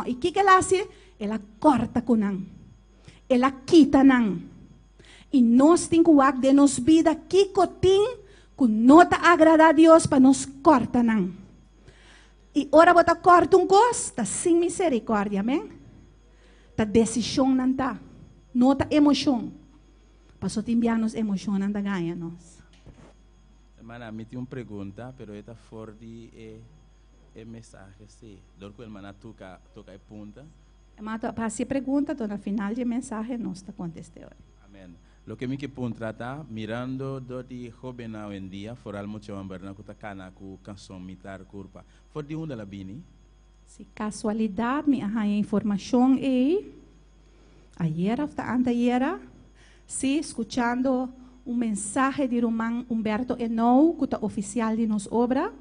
E que ela faz? Ela corta com nang. Ela quita nang. E nós temos que de nos vida que cotim kung no ta agrada a Dios para nos corta nang. E ora bota corta cos, ta sem misericórdia, amém? Ta decisão não ta. Não ta emoção. Pasó timbianos emocionan da ganha nós. Hermana, me tem uma pergunta, pero esta fora de mensagem, sim. Dorco hermana toca e punta. Mato passa pergunta, então no final de mensagem nós está contestando. Amém. Lo que me que punta tá mirando do de joven hoje em dia, fora mucho amberna ku takana ku canção militar curpa. For de onde ela bini? Se casualidade me arranha informação ayer hasta anteayer. Sí, escuchando un mensaje de Román Humberto Enou, que es oficial de nos obra.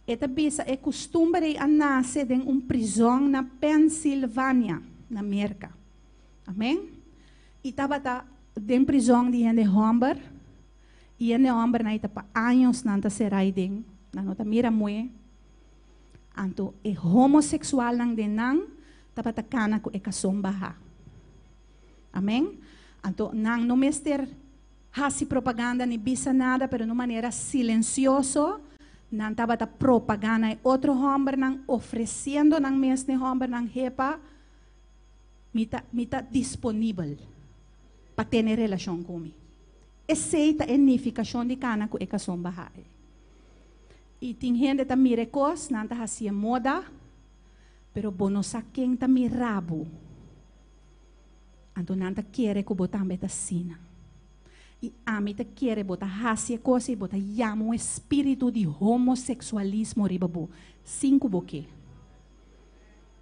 Esta visa é costumbre a nascer em uma prisão na Pensilvânia, na América. Amém? E estava em prisão de homem, e esse homem na etapa anos não será den, não está mira muito. Então, é homossexual não denang, estava cana com a casombaha. Amém? Então, não mester hasi propaganda ni bisa nada, pero de maneira silencioso, não estava propaganda outro homem não oferecendo não mesmo homem não repa, mita disponível para ter relação comigo. Essa é a unificação de cana com a educação bahai. E tem gente que mira coisas, não está assim moda, pero bono sa quem está mirabo. Então, não quer que botar beta sina. E a mim te quer botar hasia coisa e botar llama um espírito de homossexualismo ribabu. 5 boque.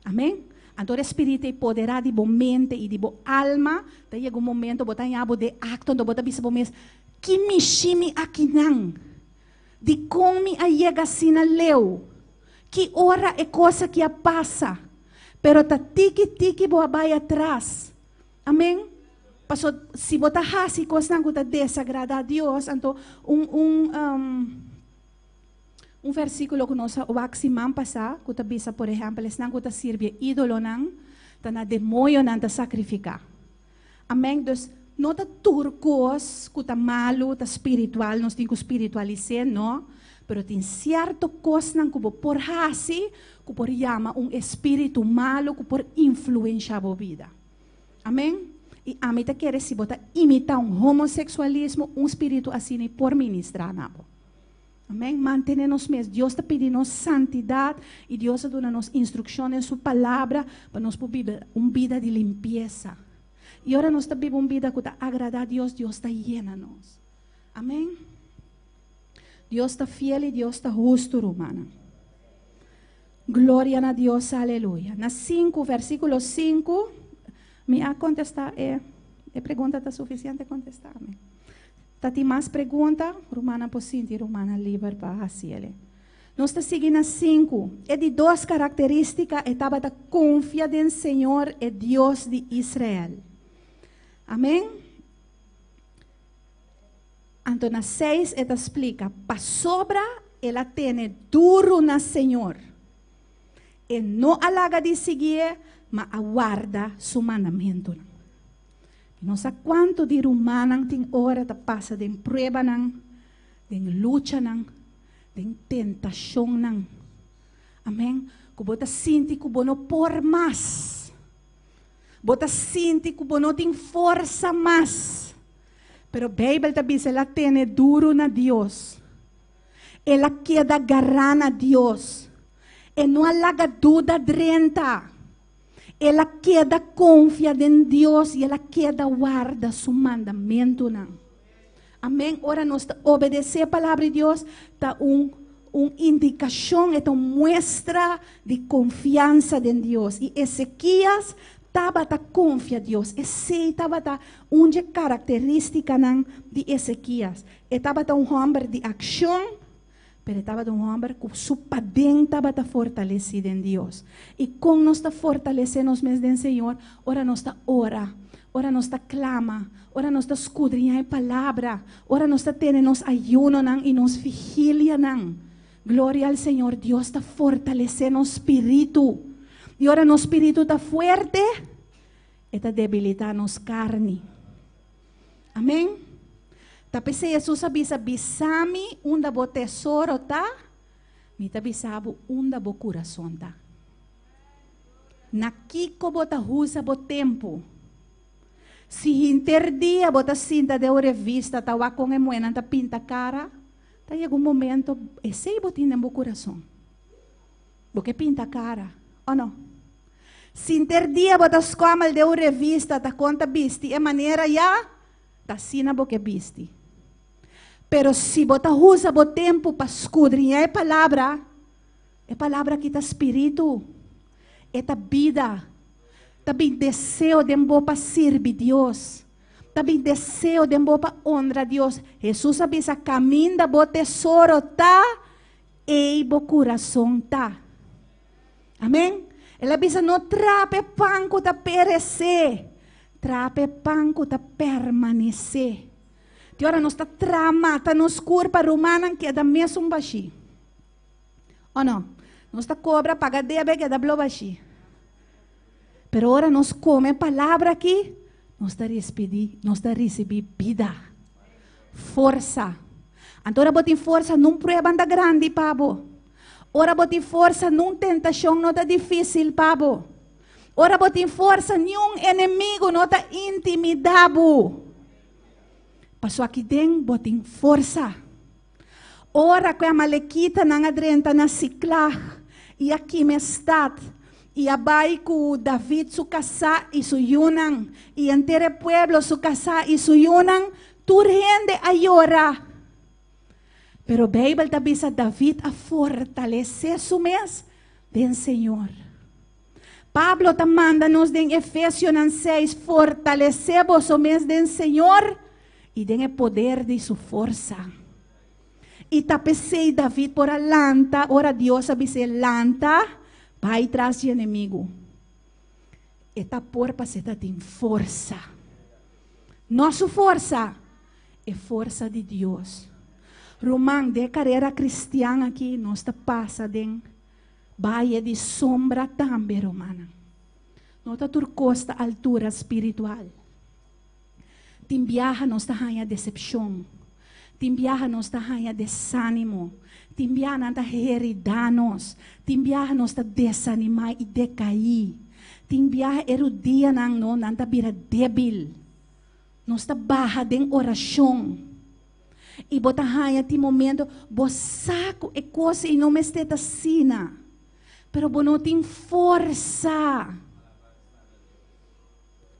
Amém? Então, o espírito é poderado de boa mente e de boa alma. Daí chega momento, botar llamo de acto, botar bisa bom mês. Que me chime aqui não. De como a chega sina leu. Que hora é coisa que a passa. Pero ta tiki boa vai atrás. Amém? Pasó, se você hasi coisas não que desagrada a Deus, então versículo que nós waximam passar, que bisa por exemplo, não que sirve ídolo não, tá na demônio não tá sacrificar. Amém? Então, não tá turcos, que tá malo, tá espiritual, nós temos que espiritualizar, não? Pero tem certo coisa não que por hasi, que por chama espírito malo, que por influenciar a vida. Amém? E a mim te quer se botar imitar homossexualismo, espírito assim por ministrar nabo. Amém? Manter-nos mesmos. Deus está pedindo santidade e Deus está dando nos instruções em sua palavra para nós viver uma vida de limpeza. E agora nós estamos vivendo uma vida que agrada a Deus, Deus está llena nós. Amém? Deus está fiel e Deus está justo, romana. Glória a Deus, aleluia. Na 5, versículo 5. Me a contestar a pergunta está suficiente contestar-me. Tati mais pergunta, romana pocinti, romana livre para fazer. Nós está seguindo 5. É de 2 características, estava da confiança em Senhor e Deus de Israel. Amém? Então, na 6, ela explica, para sobra, ela tem duro na Senhor. E não alaga de seguir, mas aguarda su mandamento. Não sei quanto de humana tem hora da passa de prueba, de luta, de tentação. Amém? Que você sente que você não por mais. Você sente que você não tem força mais. Pero a Bíblia diz que ela tem duro na Deus. Ela queda agarrada a Deus. E não há dúvida drenta. Ela queda confiada em Deus e ela queda guarda su mandamento. Amém? Ora nós obedecer a palavra de Deus está uma indicação, é uma muestra de confiança em Deus. E Ezequias estava confiando em Deus. Essa estava uma característica de Ezequias. Estava um homem de ação, mas estava um homem que su padrão estava fortalecido em Deus. E com nós fortalecemos mesmo em Senhor, ora nós ora. Ora nós clama, ora nós escudrinha a palavra, ora nós temos ayuno e nos vigilia. Glória ao Senhor, Deus está fortalecendo o espírito. E ora nosso espírito está forte, está debilitando nossa carne. Amém? Tapi se Jesus avisa, bisami unda bo tesouro tá, mita bisabo unda bo coração tá. Naki ko bota usa bo tempo. Se interdia bota cinta de revista, tawa com emoena ta pinta cara, tá em algum momento, esse botinho no coração. Porque pinta cara, ou não? Se interdia bota escomal de revista, ta conta bisti, é maneira já, ta sina boque bisti. Pero se bota usa bo tempo para escudrinhar a palavra que tá espírito, é ta vida. Também desejo de embora para servir Deus. Também desejo de embora para honrar Deus. Jesus avisa caminho da bo tesouro tá e bo coração tá. Amém? Ele avisa não trape panco tá perecer, trape panco tá permanecer. De hora nós tá trama, tá nos curva romana que é da mesmo baixi. Ou não? Nós tá cobra paga debe que é da blo baixi. Pero ora nós come palavra aqui, nós está recebendo vida, força. Então ora botem força num prueba da grande, pabo. Ora botem força num tentação não tá difícil, pabo. Ora botem força nenhum inimigo não tá intimidado. Passou aqui dentro, botem força. Ora que a malequita não adrenta na ciclar e aqui me está. E abai ku David su casa e su yunang. E entere pueblo su casa e su yunang. Tu rende a llorar. Pero a Bíblia avisa David a fortalecer su mes del Senhor. Pablo te manda-nos em Efésios 6, fortalecer vos o mes del Senhor e den o poder de sua força. E tapecei David por a lanta, ora Deus avisa lanta, vai atrás de inimigo. Esta porpa se tem força. Nossa força é força de Deus. Romão, de carreira cristã aqui, nós passa de valle de sombra também, romana. Nós turcosta altura espiritual. Tem viaja nós ganha decepção. Tem viaja nós ganha desânimo. Tem viaja nós heridanos. Tem viaja nós desanimar e decair. Tem viaja erudia nós vira débil. Nós barra de oração. E bota ganha tem momento, bo saco e coisa e não me esteta sina. Pero bo não tem força.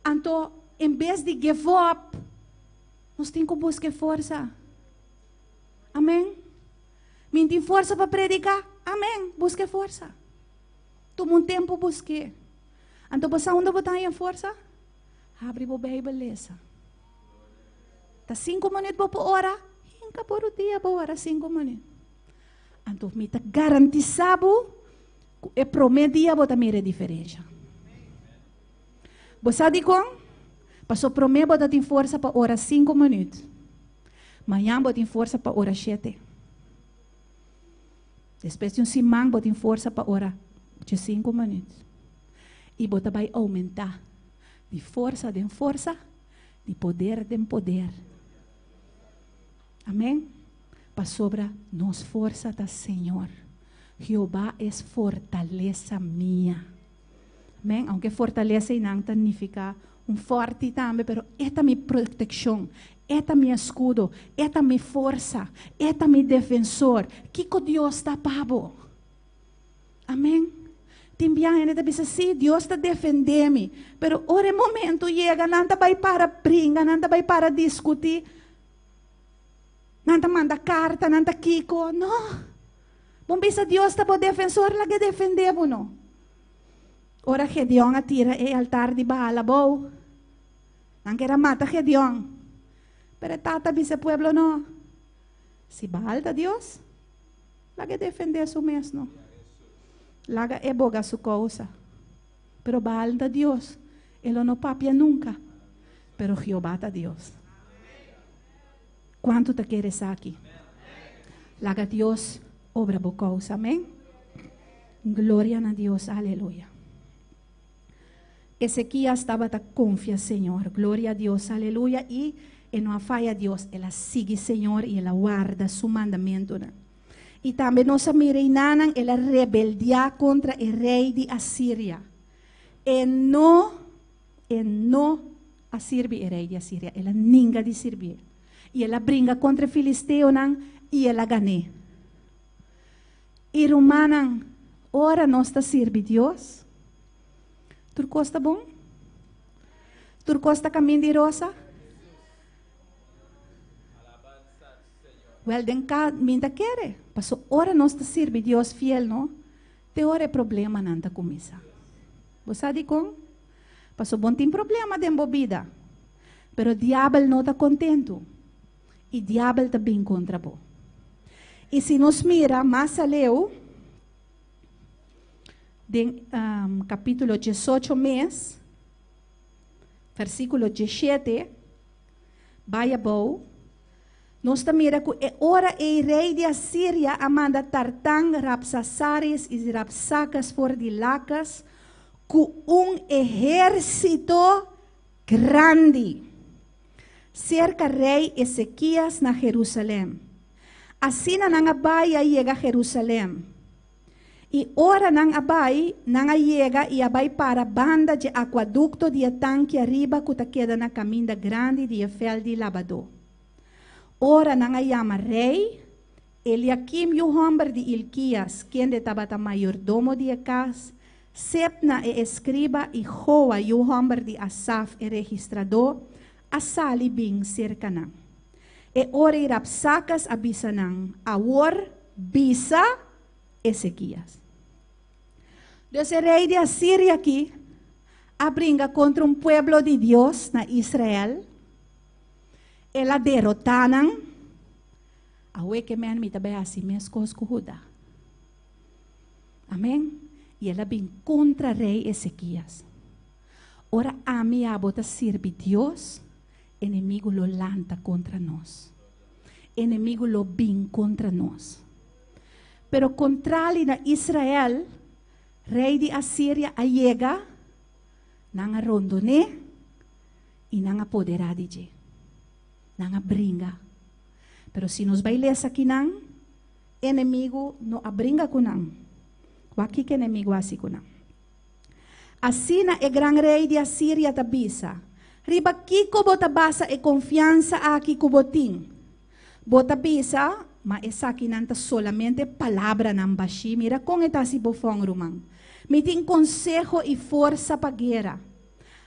Então, em vez de give up, nós temos que buscar força. Amém? Me tem força para predicar? Amém. Busque força. Toma um tempo busque. Então, você onde botar em força? Abre a Bíblia, beleza. Tá 5 minutos por hora? Hinca por o dia por hora 5 minutos. Então, me tá garantizado que o primeiro dia botar mira diferença. Você sabe como? Passou primeiro botar tem força para hora 5 minutos. Amanhã botar força para hora 7. Depois de semana botar força para hora de 5 minutos. E você vai aumentar de força em força, de poder em poder. Amém? Para sobra nos força do Senhor. Jeová é fortaleza minha. Amém? Aunque fortaleza não significa forte também, pero esta é minha proteção, esta é meu escudo, esta é minha força, esta é meu defensor. Que Deus está pavo. Amém? Também ele diz assim, Deus está defendendo-me, pero ora momento chega, não vai para brincar, não vai para discutir, não manda carta, não kiko, não. Bom, bisa Deus está por defensor, lá que defendemos, não. Ora Gedeon atira o altar de Baal, bow. Não quer matar Gedeon. Pero tata bisa pueblo não. Se Baal da Deus, lá que defender su mesmo. Lá que é boga su causa. Pero Baal da Deus, ele não papia nunca. Pero Jeová da Deus. Quanto te queres aqui? Lá que Deus obra boa causa, amém? Glória a Deus, aleluia. Ezequias estava a confiar, Senhor. Glória a Deus, aleluia. E não falha a Deus. Ela sigue, Senhor, e ela guarda su mandamento. E também nós miramos ela rebeldia contra o rei de Assíria. E não a servir o rei de Assíria. Ela ninguém de servir. E ela brinca contra o filisteu e ela ganha. E Romana, ora nós está servir Deus. Turco está bom? Turco está caminho de rosa? Well, den cá, minta quer. Passou ora nós está servir Deus fiel, não? Te ora é problema nanta comisa. Você sabe como? Passou bom tem problema de embobida. Pero o diabo não está contento. E o diabo está bem contra você. E se nos mira, mais leu, de, capítulo 18 mês, versículo 17, vai bom, nós mira que ora o rei de Assíria amanda Tartã, Rapsasares e Rapsacas for de Lacas, com exército grande, cerca rei Ezequias na Jerusalém. Assim na baia chega a Jerusalém. E ora nang abay, nang ayega e abay para banda de aquaducto de tanque arriba que queda na caminda grande de fel de lavador. Ora nang ayama rei, Eliakim e o homem de Ilquias, quem estava a mayordomo de casa, Sepna e escriba e Joa e o homem de Asaf e registrador, a sali bing cercanang. E ora irapsacas abisanang, awor bisa Ezequias. Deus é rei de Assíria aqui, a brinca contra pueblo de Deus na Israel. Ela derrotaram. A que me anmita bem assim, minhas coisas cuida. Amém? E ela vem contra rei Ezequias. Ora a minha bota serve Deus, inimigo lo lanta contra nós. Inimigo lo vem contra nós. Pero contrali na Israel, rei de Assíria chega, não arrondone e não apoderar de não brinca. Pero se nos bailes aqui não, inimigo não abringa com não. O aqui que inimigo assim com não. Assim na é grande rei de Assíria tabisa. Riba kiko bota basa e confiança aqui kubotin. Bota bisa, mas essa aqui não está solamente palavra não baixi. Mira com esta si bofong rumang. Me tem consejo e força para guerra.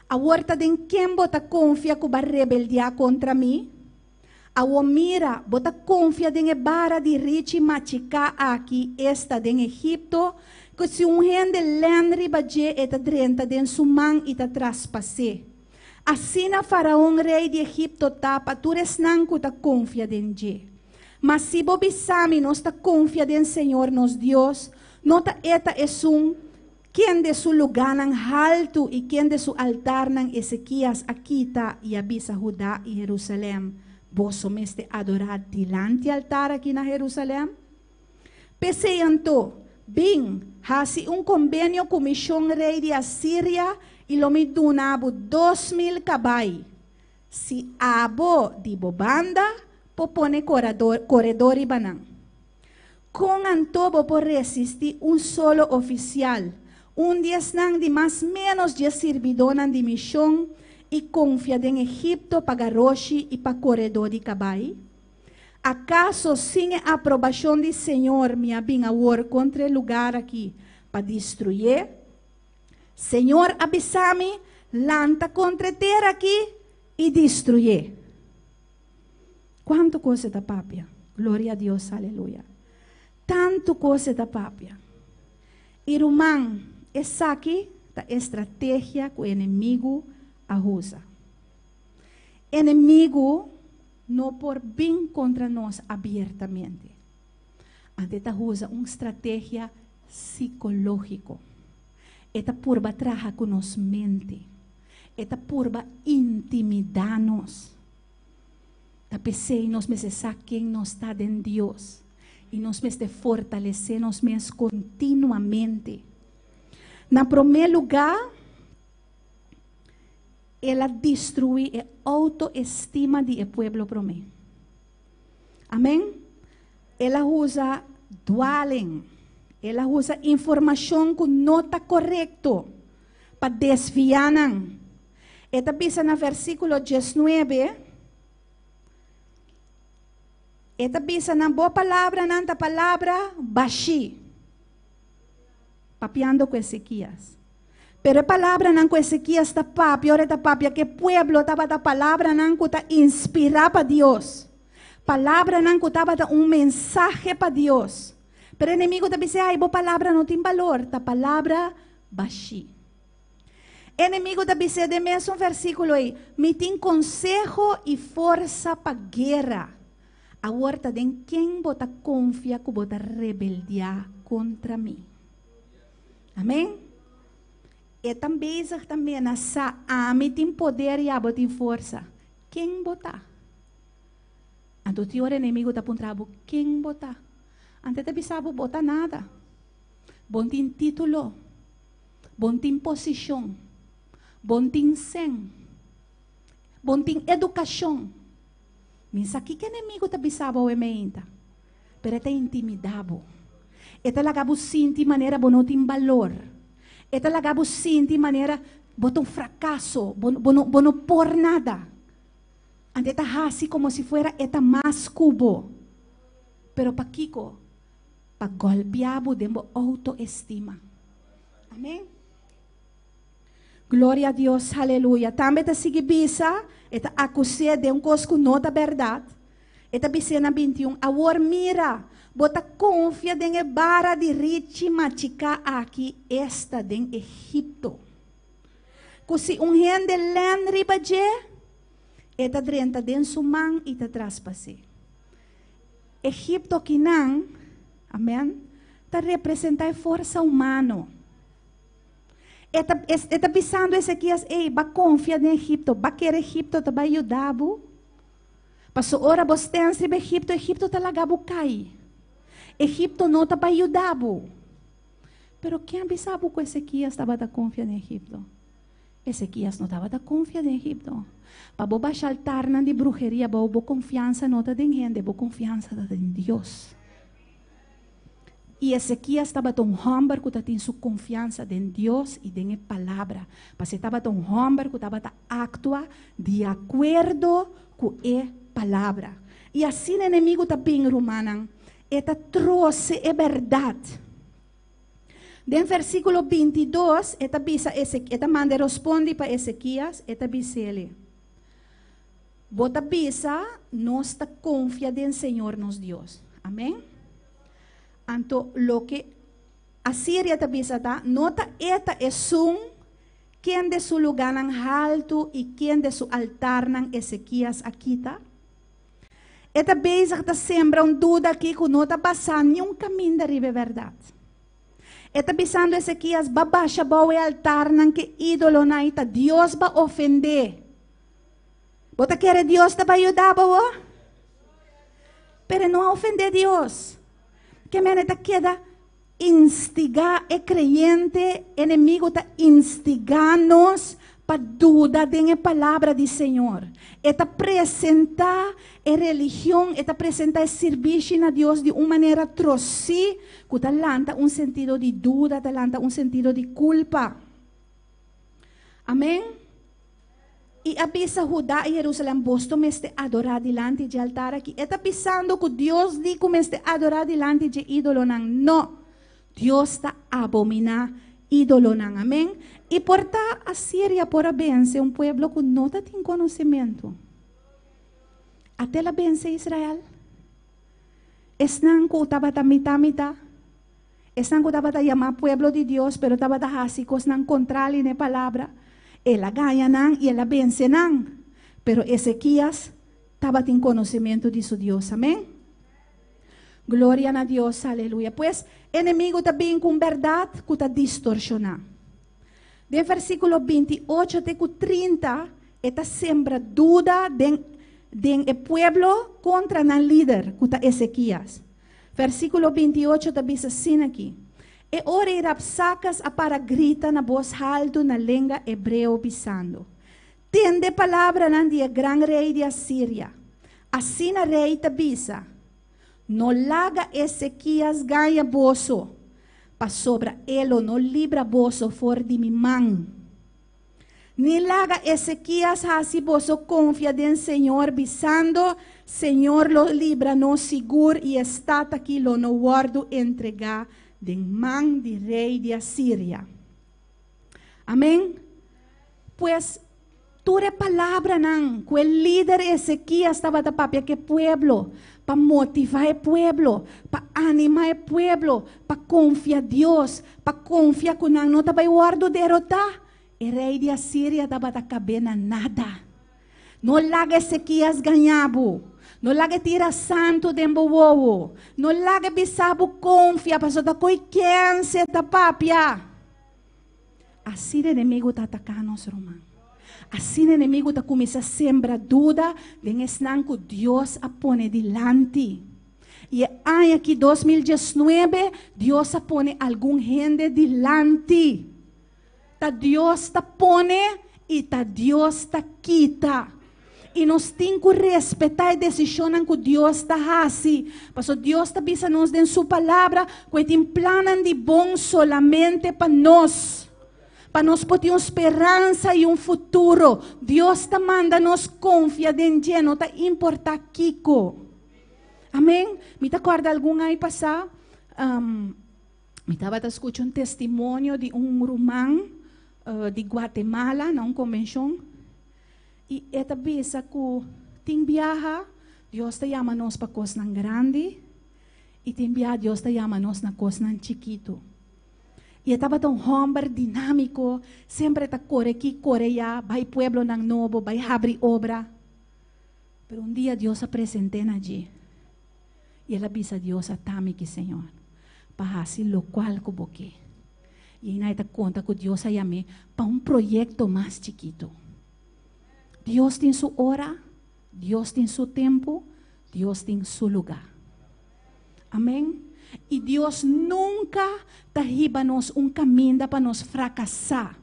A horta de quem bota confia que vai rebeldia contra mim. A mira bota confia de bara de richi machica aqui esta de Egipto. Que se gente lendre baje eta drenta den sumang ita traspasse. Assim na faraó rei de Egipto tapa tu resnan que ta confia den je. Mas se bobisami nos ta confia den Senhor nos Deus, nota eta es quem de su lugar ng alto e quem de su altar ng Ezequias akita e abisa Judá e Jerusalém. Vos someste adorar dilante altar aqui na Jerusalém? Peseanto, Bing, hasi un convenio com missão rei de Assíria e lo me donabo 2,000 cabai. Si abo di bobanda, popone corredor e banang. Com antobo por resistir um solo oficial, dias nang de mais menos 10 servidores de missão e confia em Egipto para Roshi e para corredor de cabai. ¿Acaso sin aprobação do Senhor me abin a war contra o lugar aqui para destruir? Senhor, avisame, lanta contra terra aqui e destruir. Quanto coisa da papia? Glória a Deus, aleluia. Tanto coisa da papia. Irmão, essa aqui é a estratégia que o inimigo usa. Inimigo não por bem contra nós abertamente. Ante usa uma estratégia psicológica. Eta purba traja com nos mente. Eta purba intimidar-nos. Da pensei nos meses quem nos está em Deus. E nos mes de fortalecer nos mes continuamente. Na primeiro lugar, ela destrui a autoestima do povo para mim. Amém? Ela usa dualen. Ela usa informação que não está correto para desviar. Esta pisa no versículo 19. Esta pisa na boa palavra, nanta palavra baixi. Papiando com Ezequias. Pero a palavra não com Ezequias está papia, ora está papia que pueblo estava da palavra não que está inspirada para Deus. Palavra não que estava da mensagem para Deus. Pero o inimigo está dizendo, ai, boa palavra não tem valor, tá palavra baixi. O inimigo está dizendo, de mesmo versículo aí, me tem consejo e força para guerra. Agora está de quem bota confia que bota rebeldia contra mim. Amém? E também nessa me tem poder e abo tem força. Quem botar? Então o inimigo está apontando quem botar. Antes de pensar botar nada. Bom tem título. Bom tem posição. Bom tem sen. Bom tem educação. Mas aqui que o inimigo está pensando o ementa. Pero está intimidado. Está lagabo sinti maneira bom não tem valor. Esta lagabo sinti maneira botam fracasso, bono por nada. Ante ta hasi como si fuera eta más cubo. Pero pa kiko, pa golpeabo dembo autoestima. Amém? Glória a Deus, aleluia. Também ta sigue bisa, eta acusé de cosco nota verdade. Eta bisa na 21, awor mira, bota confia den e bara de richi machica aqui esta den Egipto. Kusi gente len ribaje, eta drenta den sumang ita traspase. Egipto kinang, amen, ta representa a força humana. Eta pisando Ezequias, ei, ba confia em Egipto, ba querer Egipto, ta ba ayudabo. Passou hora você em Egipto, Egipto ta lagabo cai. Egipto não está para ajudar. Pero quem avisava que Ezequias estava da confia em Egipto? Ezequias não estava da confia em Egipto. Para baixar altar de bruxeria, boa confiança não está em gente, boa confiança está em Deus. E Ezequias estava tão humble que tinha sua confiança em Deus e em palavra. Porque estava tão humble que estava a actuar de acordo com a palavra. E assim o inimigo está bem romano. Eta trouxe a verdade. Den versículo 22, eta manda responde para Ezequias, eta bisele. Bota bisa, nós está confia em Senhor nos Deus. Amém? Anto lo que Asiria ta bisa ta, nota eta esum, quem de su lugar nang alto e quem de su altar nang Ezequias akita. Eta bezig ta sembra dúvida aqui que não está passando nenhum caminho da riba verdade. Eta pensando Ezequias, babasha bawe altar nang que ídolo na ita, Deus ba ofender. Bota querer Deus te ba ayudar bawa? Pero não ofender Deus. Que meneta queda instigar, el creyente, enemigo está instigando-nos para dudar de la palabra del Señor. Está presentar a religión, está presentar el servicio a Dios de una manera trocida, que te lanza un sentido de duda, te lanza un sentido de culpa. Amén. E avisa Judá e Jerusalém, vos tomeste adorar delante de altar aqui. Está pensando que Deus diz que comeste adorar delante de ídolo. Não. Deus está abominar ídolo. Amém? E por tal a Síria por a vence um pueblo que não tem conhecimento. Até a vence Israel. Esnan que estava mitad. Esnan que estava a chamar pueblo de Deus, pero estava a assim, que esnan contrali na palavra. Ela ganha e ela vence, pero Ezequias estava em conhecimento de seu Deus, amém? Glória a Deus, aleluia. Pues, inimigo também com verdade que está distorsionado. De versículo 28 até 30, está sembra dúvida de pueblo contra o líder, que está Ezequias. Versículo 28 está diz assim aqui. E ora Rabsacas a para grita na voz alta na língua hebreu pisando. Tende palavra nan dia gran rei de Assíria. Assim a rei tabisa. No laga Ezequias ganha boso. Pa sobra elo no libra boso for de mi man. Ni laga Ezequias hasi boso confia den Senhor bisando. Senhor lo libra no seguro e está aqui lo no guardo entregar. De man de rei de Assíria. Amém? Pues, toda palavra não, que o líder Ezequias estava da papia que pueblo, para motivar o pueblo, para animar o pueblo, para confiar em Deus, para confiar que não estava guardo derrotar. O rei de Assíria estava da cabena nada. Não laga Ezequias ganhava. No laga tira santo dembo wowo. No laga bisabu confia paso da koi quem se ta papia. Assim o inimigo está atacando os romanos. Assim o inimigo está começando a sembrar dúvida de que Deus a pone delante. E ano aqui 2019 Deus a pone algum gente delante. Ta Deus ta pone e ta Deus ta quita. E nós temos que respeitar a decisão que Deus está fazendo. Porque Deus está avisando em sua palavra que tem planos de bom solamente para nós. Para nós ter uma esperança e um futuro. Deus está mandando nos confiar em Deus, não está importa Kiko. Amém? Me acorda algum aí passar? Me estava escutando um testemunho de um romano de Guatemala, na convenção. E esta vez que tem viaja, Deus te chama nós para coisas grande e tem viaja, Deus te chama nós na coisas chiquito. E estava tão homem dinâmico, sempre está corre aqui, corre lá, vai pueblo nang novo, vai abrir obra. Pero dia Deus apresentou allí. E ela disse a Deus, atame que Senhor, para fazer lo qual que boque. E aí está conta que Deus a chamou para projeto mais chiquito. Deus tem sua hora, Deus tem seu tempo, Deus tem seu lugar. Amém? E Deus nunca derriba-nos caminho para nos fracassar.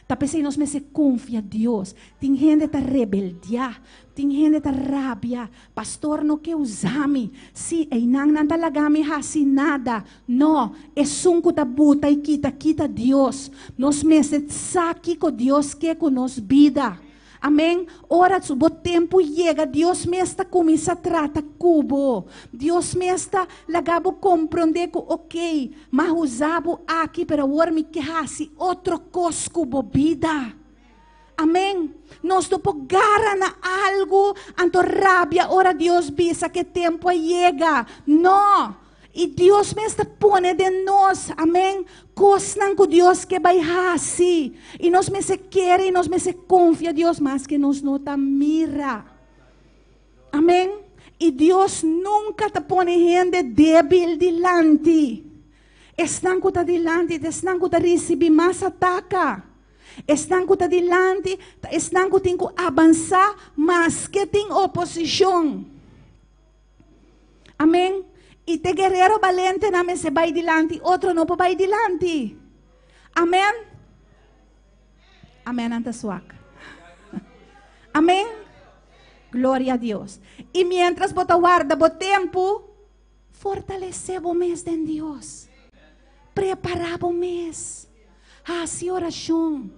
Talvez nós me se confia em Deus. Tem gente que rebeldia, tem gente que rabia. Pastor, não quer usar-me. Se não talaga me assim nada. Não, é um que buta e quita Deus. Nós me se saque que Deus quer com nos vida. Amém? Ora, o tempo chega, Deus me está começando a tratar cubo. Deus me está lagabo compreender que, ok, mas usabo aqui para o me que hasi outro coisa cubo vida. Amém? Nós não podemos na algo, anto rabia, ora Deus visa que tempo chega. Não. E Deus me está pondo de nós, amém? Coisas que Deus que vai fazer. E nós me se quer e nós me se confia Deus mais que nos não tá mira. Amém? E Deus nunca te põe gente débil delante. Estão que está delante, estão que está recebendo mais ataca. Estão que está delante, estão que tem que avançar, mas que tem oposição. Amém? E te guerreiro valente na me se vai dilante, outro não vai dilante. Amém? Amém, anta suaca. Amém? Glória a Deus. E mientras bota guarda o tempo, fortalecer o mês de Deus. Preparar o mês. Hace oração.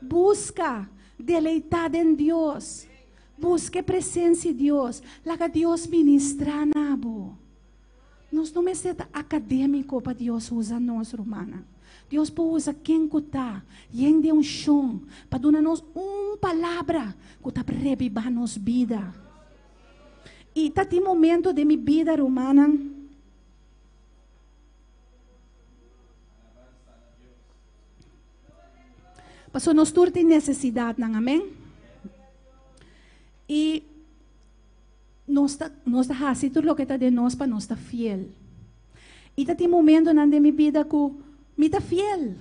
Busca deleitar em Deus. Busque presença de Deus. Laga Deus ministrar nabo. Nós não somos acadêmico para Deus usar nós, romana. Deus pode usar quem está, quem de chão, para dar-nos uma palavra que está revivar nos vida. E está tem momento de minha vida, romana. Passou nós tem necessidade, não, amém? E nós está fazendo tudo o que está de nós para nós estar fiel. E está tem momento na minha vida que me está fiel.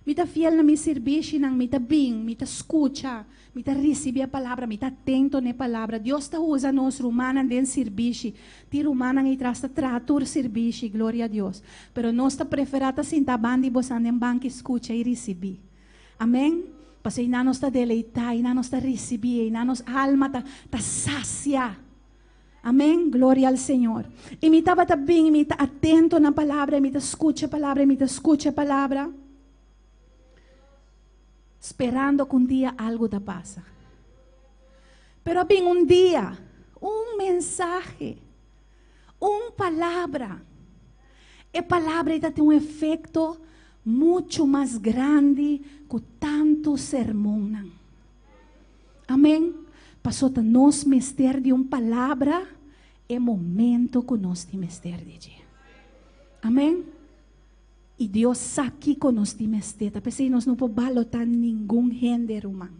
Me está fiel na minha serviço, me está bem, me está escuta, me está recebe a palavra, me está atento na palavra. Deus está usando nós romana de serviço. Ti romana e traz trator serviço, glória a Deus. Pero nós está preferada sentar banda e você em banco escuta e receber. Amém? Porque ainda nós está deleitar, ainda nós está receber, ainda nossa alma está sacia. Amém? Glória ao Senhor. E me estava bem, me está atento na palavra, me está escuta a palavra, me está escuta a palavra. Esperando que dia algo te passa. Pero bem dia, mensagem, palavra. E palavra tem efeito muito mais grande que tanto sermão. Amém? Passou a nós mister de palavra, é momento que nós temos mister de dia. Amém? E Deus aqui com nós temos mister. Porque nós não podemos balotar ninguém gente, irmão.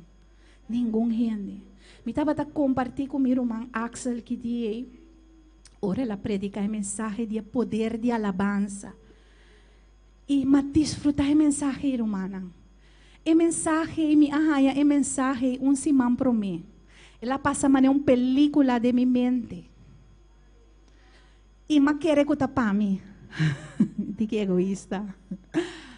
Ninguém gente. Me estava a compartilhar com meu irmão Axel que dia, ora ela predica a mensagem de poder de alabança. E me desfrutar a mensagem, irmã. A mensagem, a mensagem, simão para mim. Ela passa uma película de minha mente. E me quer que para mim. Diga egoísta.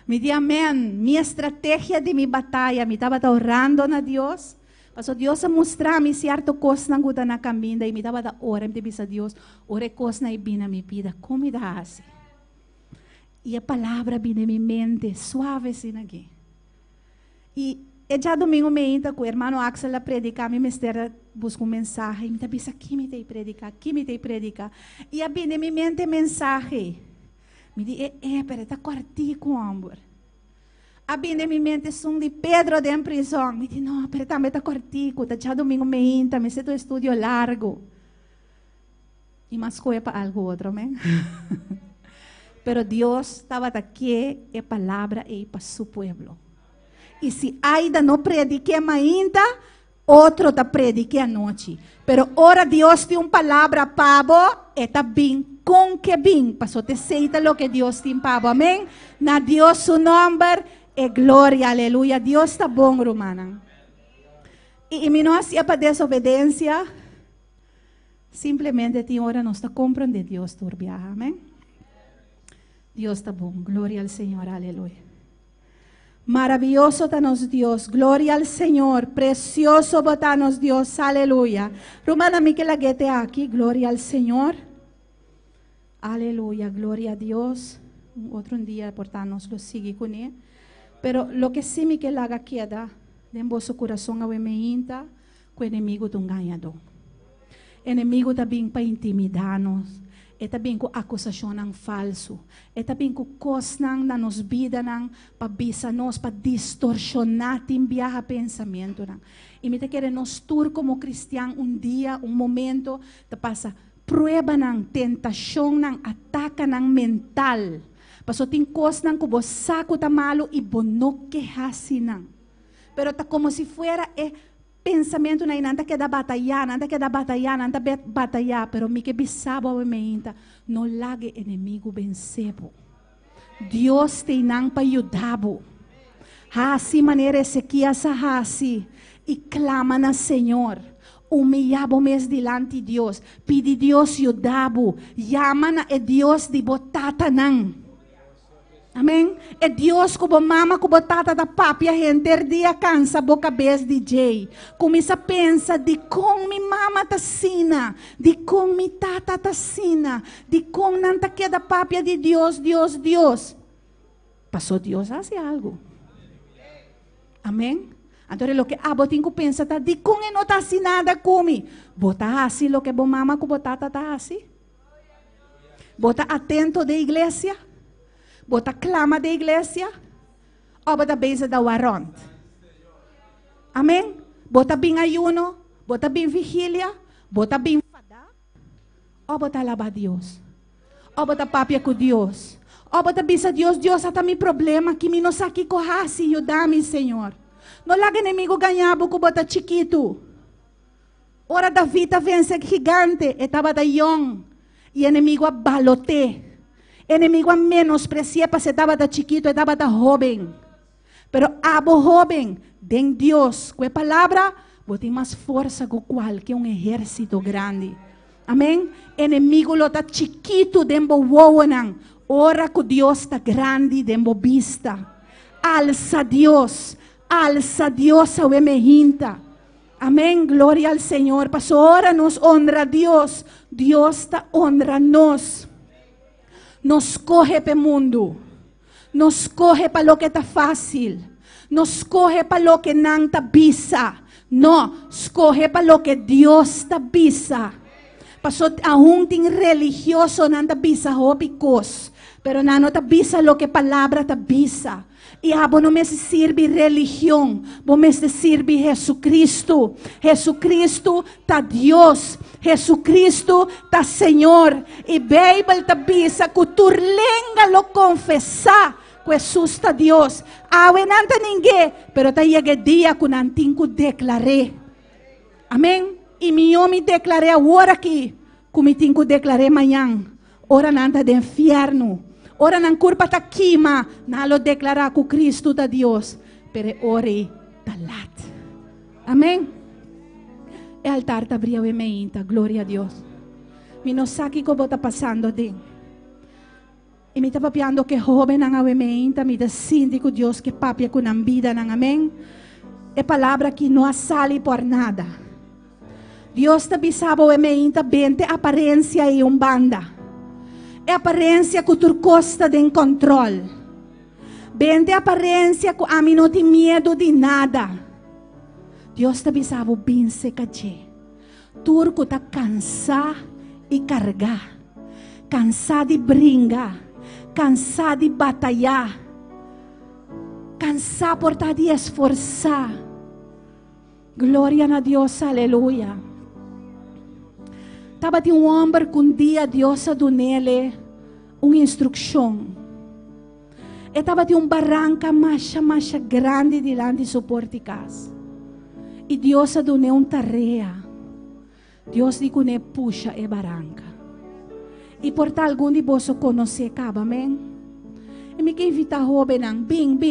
Me diz amém. Minha estratégia de minha batalha, me estava orando a Deus. Passou Deus a mostrar-me certa coisa na caminho. E me estava orando, me disse a Deus, ore coisa na minha vida. Como me dá assim? E a palavra vem na minha mente, suave assim aqui. E já domingo me entra com o irmão Axel a predicar, me mistério busca mensagem, me diz aqui me tem predicar, aqui me tem predicar. E a vem na minha mente mensagem. Me diz, pera, está quartinho com o amor. A vem na minha mente som de Pedro de prisão. Me diz, não, pera, também está quartinho, já domingo me entra, me sei do estúdio largo. E mais coisa para algo outro, amém? Pero Deus estava aqui, a palavra é para seu povo. E se ainda não prediquei ainda, outro está predique a noite. Pero ora Deus tem uma palavra para está bem, com que bem, para te aceita o que Deus tem para amém? Na Deus seu nome é glória, aleluia. Deus está bom, romana. E me não hacía para desobediência, simplesmente tem hora não está compreendendo Deus turbia, amém? Deus está bom, glória ao Senhor, aleluia. Maravilloso está-nos Deus, glória ao Senhor, precioso está-nos Deus, aleluia. Romana, me que la guete aqui, glória ao Senhor, aleluia, glória a Deus. Outro dia, portanto, lo sigue com ele. Pero lo que sí me que la haga queda, en vosso coração, ao emeinta, que o inimigo tem ganhado. O inimigo também para intimidar-nos. É também com acusação ng falso. É também com coisas na nos vida nang pabisa nos, para distorsionar tim viaja pensamento nang. E me te quer nos tur como cristiano dia, momento, te passa prueba nang tentação nang ataka nang mental. Paso ting coisas nang kubo saco ta malo e bonok que hasi nang. Pero ta como si fuera pensamento na inanta que da batalhar, pero me que bisabo a meinta, no lage inimigo vencebo. Deus te nang pa ayudabo. Hasi maneira Ezequias hasi e clama na Senhor. humilhabo mes dilante de Deus, pedi Deus yudabo, yaman é Deus de botata nan. Amém? É Deus que mama que botata da papia render dia cansa boca bez DJ. Começa a pensar de como mi mama tá sina, de como mi tata tá sina, de como não tá que da papia de Deus, Deus, Deus. Passou Deus a fazer algo. Amém? Então, o que tenho que pensar tá de como não tá assim nada comi. Bota assim o que mama que botata tá assim. Bota atento da igreja. Bota clama da igreja, ou bota beisa da warrant. Amém? Bota bem ayuno, bota bem vigília, bota bem fada, ou bota alabar Deus. Ou bota papia com Deus. Ou bota bisa Deus, Deus até mi problema, que me não sabe correr, se ajuda-me, Senhor. Não laga inimigo ganhabo com bota chiquito. Ora da vida vence gigante, estava da young, e inimigo abalote. Inimigo a menosprecia para se estava da chiquito, estava da jovem. Pero abo jovem, den Deus, com a palavra, botem mais força com qualquer exército grande. Amém? Inimigo lo tá chiquito, dembo wowonan. Ora com Deus tá grande, dembo vista. Alça Deus a emerginta. Amém? Glória ao Senhor. Pastor, ora nos honra Deus. Deus tá honra nos. Nos coge para o mundo, nos coge para lo que está fácil, nos coge para lo que não está bisa, não, escoge para lo que Deus está bisa. Pastor, aún tem religioso não está bisa hobicos, pero não está bisa lo que palavra está bisa. E não me sirve religião, vos me sirve Jesucristo. Jesucristo está Deus, Jesucristo está Senhor. E Bíblia está bisa que tu lenga lo confessar que Jesus está Deus. Não está ninguém, pero está chega dia que não tem que declarar. Amém? E eu me declarei agora aqui, como me tenho que declarar amanhã. Ora não está do inferno. Ora não curva tá quima, não lo declarar que Cristo da Deus, pero ore tá lat. Amém? O altar tá abriu e meinta, glória a Deus. Me não sabe como está passando de. E me está papiando que jovem não ave meinta, me dá síndico Deus que papia com a vida, não amém? É palavra que não sale por nada. Deus está bisabo e meinta, bente aparência e banda. É aparência que tu costa de controle. Bem de aparência que a mim não tem medo de nada. Deus está bisavo bem se caché. Turco está cansado e carregar. Cansado de brincar. Cansado de batalhar. Cansado por estar de esforçar. Glória a Deus, aleluia. Estava de homem que dia Deus deu nele uma instrução. Estava de barranca mais grande diante de sua porta de casa. E Deus deu nele uma tarefa. Deus disse que puxa a barranca. E por tal algum de vós conhece acaba, amém? E me que invita a jovem, bing.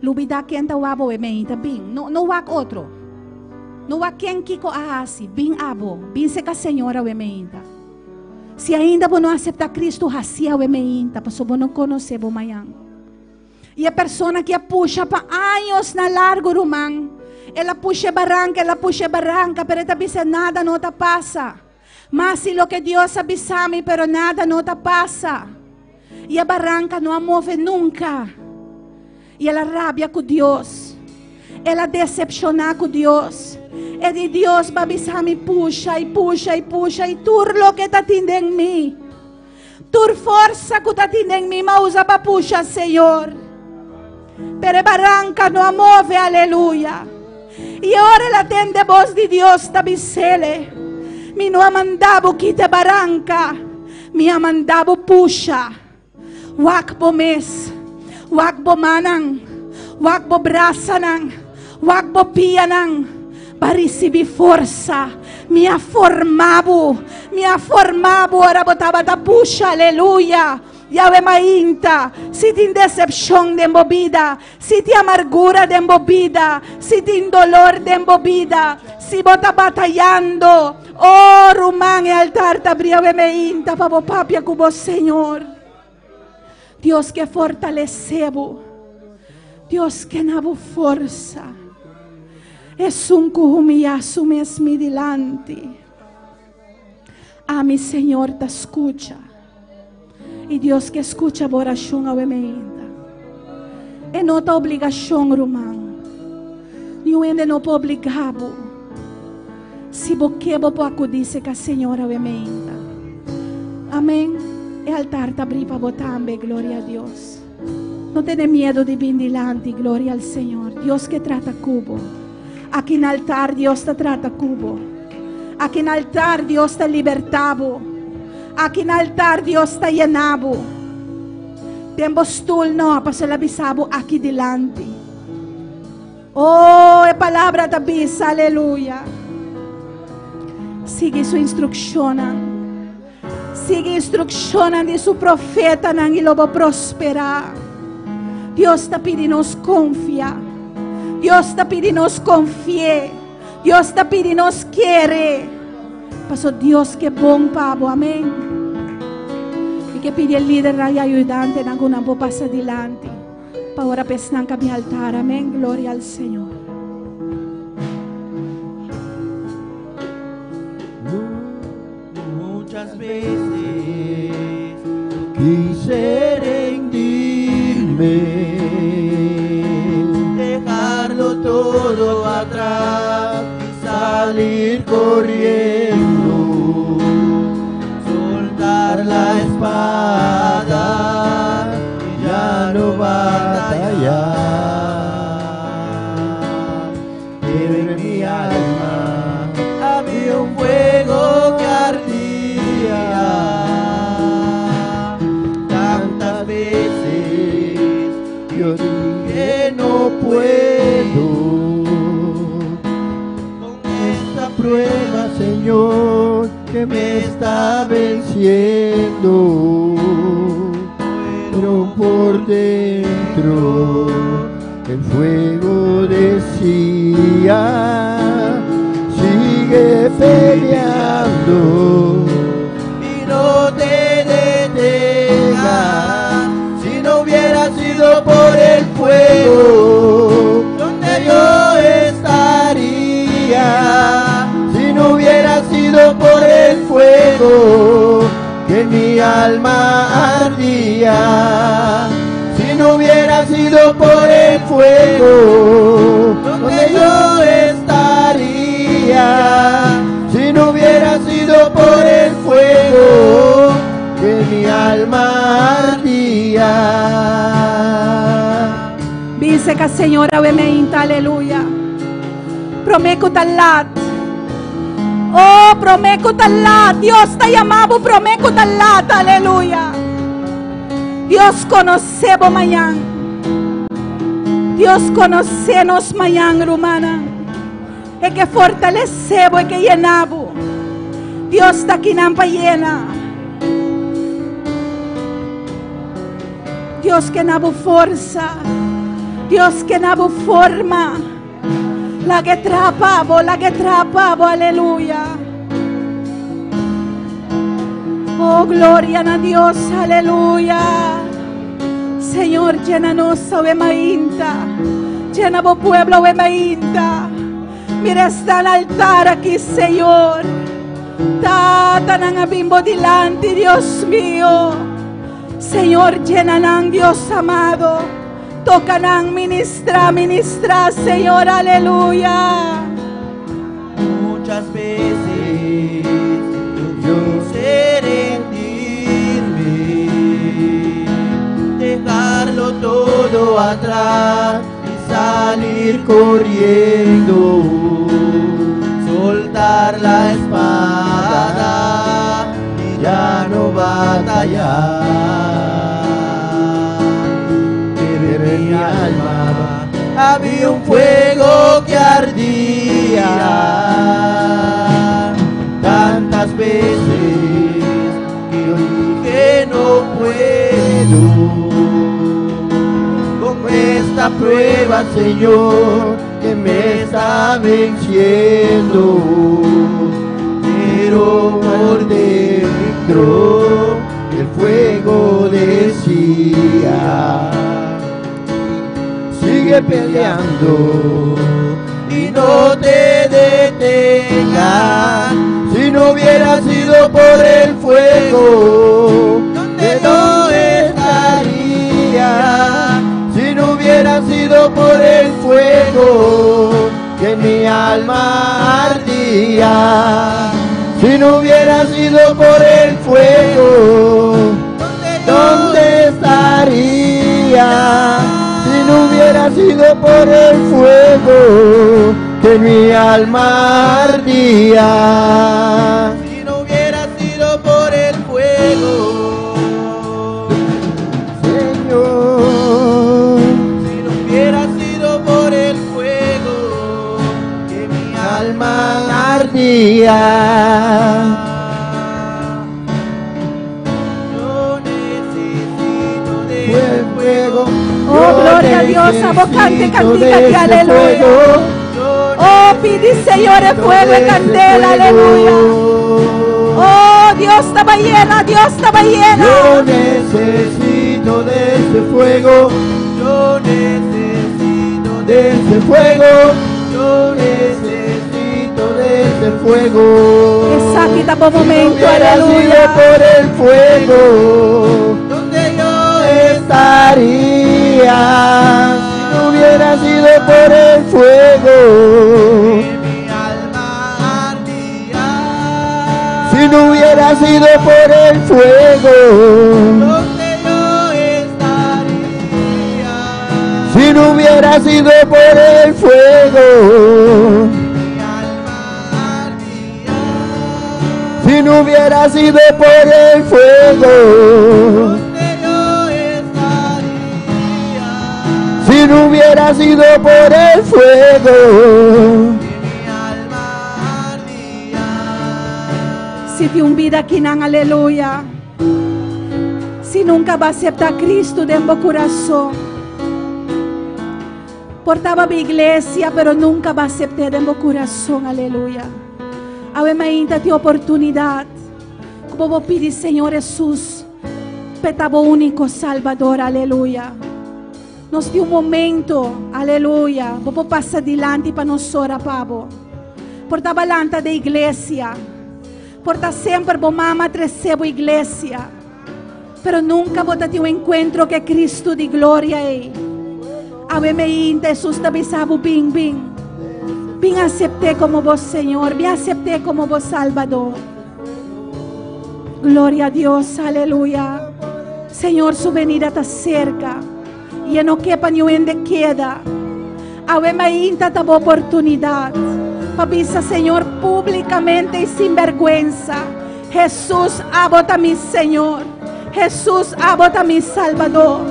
Lubida quem está wabo e meinta, bing. Não wak outro. Não há quem kiko ahasi, bem abo, bem se a senhora o emeinta. Se ainda você não aceita Cristo, hasia o emeinta, para você não conhecer o manhã. E a pessoa que puxa para anos na largo rumang, ela puxa barranca, pero ela bisa nada não te passa. Mas se lo que Deus avisame, pero nada não te passa. E a barranca não a move nunca. E ela rabia com Deus. Ela decepciona com Deus. E de Deus vai me puxa, e tur lo que está tendo em mim. Tur força que está tendo em mim, mas usa para puxa, Senhor. Pero barranca não a move, aleluia. E ora ela tem de voz de Deus, está bisele. Me não mandava quita barranca, me mandava puxa. Wak bo mes, wak bo manang, wak bo brasanang, wak bo pianang. Para receber força, me formava, ora botava da puxa, aleluia. Yahweh mainta, si tin decepción de embobida, si ti amargura de embobida, si tin dolor de embobida, si bota batallando, oh rumán e altar tabria mainta, pavo papia cubo Señor. Dios que fortalecebo, Dios que nabo força, es un cuhumiasu mesmi dilante. A mi Señor te escucha. E Deus que escuta a oração ao emenda. É nota obrigação, irmão. Não é não pode obrigar. Se você pode acudir com a Senhora ao emenda. Amém. E altar está abrindo para botar glória a Deus. Não tenha medo de vir delante, glória ao Senhor. Deus que trata cubo. Aqui no altar Deus te trata cubo. Aqui no altar Deus te libertado. Aqui no altar Dios está llenado. Temos turno para ser avisado aqui delante. Oh, a palavra te avisa, aleluia. Sigue su instrucción. Sigue instrucción de su profeta y lo va a prosperar. Dios está pidiendo confía. Dios está pidiendo confía. Dios está pidiendo quiere. Pasó Dios que bom pavo, amén. Y que pide el líder y ayudante en alguna voz pasa adelante. Para ahora pesnanca mi altar, amén. Gloria al Señor. Muchas veces quise rendirme, dejarlo todo atrás y salir corriendo. La espada y ya no batallar, pero en mi alma había un fuego que ardía. Tantas veces yo dije no puedo con esta prueba, Señor, que me está venciendo, pero por dentro el fuego decía, sigue peleando y no te detengas. Si no hubiera sido por el fuego, donde yo estaría? Si no hubiera sido por el fuego que mi alma ardía, si no hubiera sido por el fuego donde yo estaría, si no hubiera sido por el fuego que mi alma ardía. Dice que Señora vemente, aleluya. Prometo talat. Oh, prometo talat. Dios te llamaba, prometo talat, aleluya. Dios conocemos mañana. Dios conocemos mañana, hermana. Es que fortalecemos, es que llenamos. Dios está aquí nampa llena. Dios que nabo fuerza. Dios que nabo forma. La que trapavo, aleluya. Oh, gloria a Dios, aleluya. Señor, llénanos, ovemainta. Llena vos pueblo, ovemainta. Mira, está el altar aquí, Señor. Tatan ang bimbo delante, Dios mío. Señor, llenan, Dios amado. Tocan, ministra, Señor, aleluya. Muchas veces yo quise rendirme, dejarlo todo atrás y salir corriendo, soltar la espada y ya no batallar. Pero en mi alma había un fuego que ardía. Tantas veces que yo dije no puedo con esta prueba, Señor, que me está venciendo, pero por dentro el fuego decía: sigue peleando y no te detengas. Si no hubiera sido por el fuego, ¿dónde no estaría? Si no hubiera sido por el fuego, que mi alma ardía. Si no hubiera sido por el fuego, ¿dónde estaría? Si no hubiera sido por el fuego, que mi alma ardía. Si no hubiera sido por el fuego, Señor, si no hubiera sido por el fuego, que mi alma ardía. Yo necesito de Fuego. Oh, gloria a Dios, abocante, cantícate, aleluya. Oh, pide, Señor, el fuego y candela, aleluya. Oh, Dios estaba llena, Dios estaba llena. Yo necesito de ese fuego, Yo necesito de ese fuego, yo necesito de ese fuego. Exacto, por Si no momento, hubiera sido aleluya. por el fuego, donde yo estaría. Si no hubiera sido por el fuego, mi alma ardía. si no hubiera sido por el fuego, Donde yo estaría. si no hubiera sido por el fuego, Mi alma ardía. si no hubiera sido por el fuego, Donde yo estaría. si no hubiera sido por el fuego, Mi alma ardía. Si fi un vida que não, aleluya. Si nunca va a aceptar a Cristo dentro do coração, portava a igreja, pero nunca va a aceptar dentro do coração, aleluya. Agora ainda tem oportunidade. Como vou pedir, Senhor Jesus, petavo único Salvador, aleluya. Nos tem momento, aleluya. Vou passar adiante para nós orar, Pabo. Portava lanta da igreja. Porta sempre vou mama recebo a igreja. Pero nunca vou ter um encontro que Cristo de glória é. Ave me inte Jesus te bisabo bing bing. Bing aceptei como vos Senhor, bing aceptei como vos Salvador. Glória a Deus, aleluia. Senhor, su venida está cerca. E não quepa nenhum de queda. Ave me inte a oportunidade. Pabisa, Senhor, publicamente e sem vergüenza. Jesus, abota mi Senhor. Jesus, abota mi Salvador.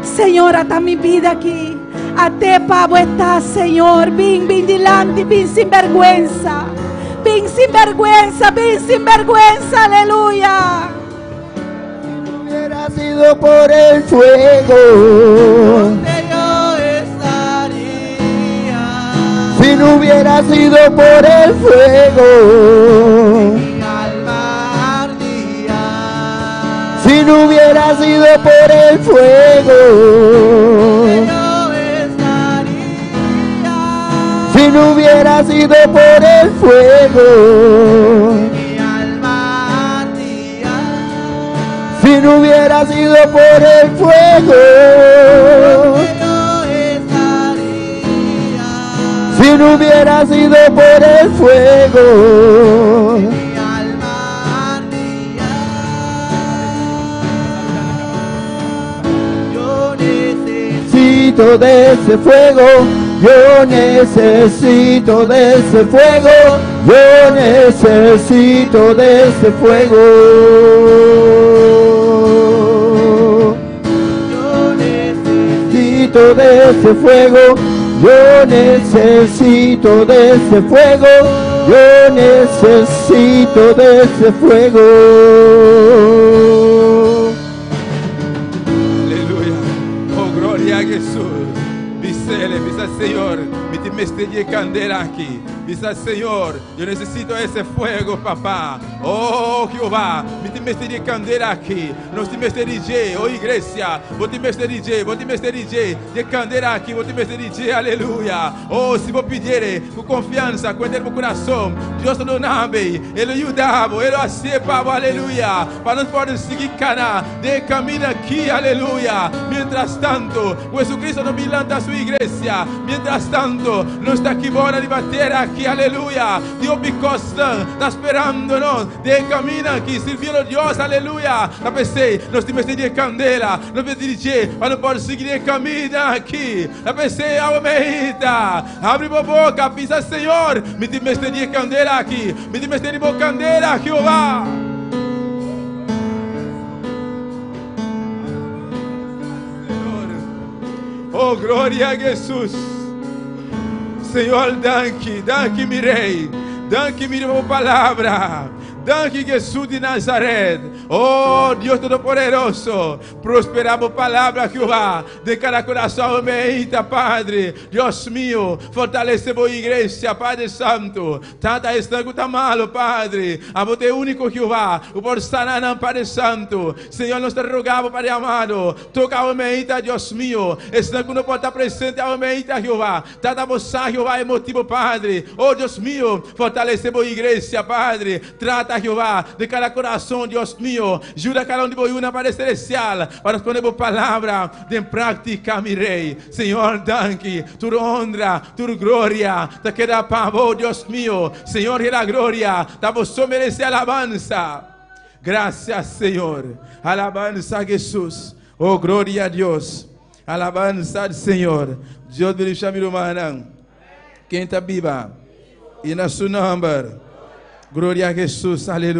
Senhor, ata mi vida aqui. Até Pablo está, Senhor. Vem delante, vem sem vergüenza. Vem sem vergüenza, aleluya. hubiera sido por el fuego, Donde yo estaría. si no hubiera sido por el fuego, Mi alma ardía. si no hubiera sido por el fuego, Donde yo estaría. si no hubiera sido por el fuego, Mi alma ardía. si no hubiera sido por el fuego, Donde yo estaría. si no hubiera sido por el fuego, Mi alma ardía. Yo necesito de ese fuego, yo necesito de ese fuego, yo necesito de ese fuego. Necesito de ese fuego, yo necesito de ese fuego, yo necesito de ese fuego. cele, dice Señor, me te mestre de candela aquí. Dice Señor, yo necesito ese fuego, papá. Oh Jehová, me te mestre de candela aqui. Nós te mestre de oh igreja, vou te mestre de candela aqui, vou te mestre de aleluia. Oh, se vou pedir com confiança, com o coração, Deus não nave, Ele ajudava, Ele aceitava, aleluia. Para nós podermos seguir cana de caminho aqui, aleluia. Mientras tanto, Jesucristo não milanta a sua igreja. Mientras tanto, nós está aqui bora de bater aqui, aleluia. Deus me costa, está esperando-nos de caminho aqui, servindo a Deus, aleluia. Eu pensei, nós temos de candela, nós temos de dizer, para não poder seguir de caminho aqui. Eu pensei, aumenta, abre a boca, pisa, Senhor, me te mestre de candela aqui, me te mestre de candela, Jeová. Oh, glória a Jesus. Senhor, danke, mi rei. Danke, mi palavra. Danke, Jesus de Nazaret. Oh, Deus Todo-Poderoso. Prosperamos palavra, Jeová, de cada coração aumenta, Padre. Deus mío, fortalecemos a igreja, Padre Santo. Tanta estanco tá malo, Padre. Amo te único, Jeová. O por sanar, Padre Santo. Senhor, nós te rogamos, Padre amado. Toca aumenta, Deus mío. Estanco não pode estar presente, aumenta, Jeová. Tanta moça, Jeová, emotivo, Padre. Oh, Deus mío, fortalecemos a igreja, Padre. Trata, Jeová, de cada coração, Deus mío. Ajuda cada um de vocês para celestial, para poner a palavra de prática, mi rei. Senhor, danke, tu honra, tu glória, te queda pavo, Deus mío. Senhor, que la glória, te vos merece alabanza. Gracias, Senhor. Alabanza a Jesus. Oh, glória a Deus. Alabanza al Senhor. Deus bendiga mi hermano. Quem está viva? E na sua nome. Glória a Jesus. Aleluia.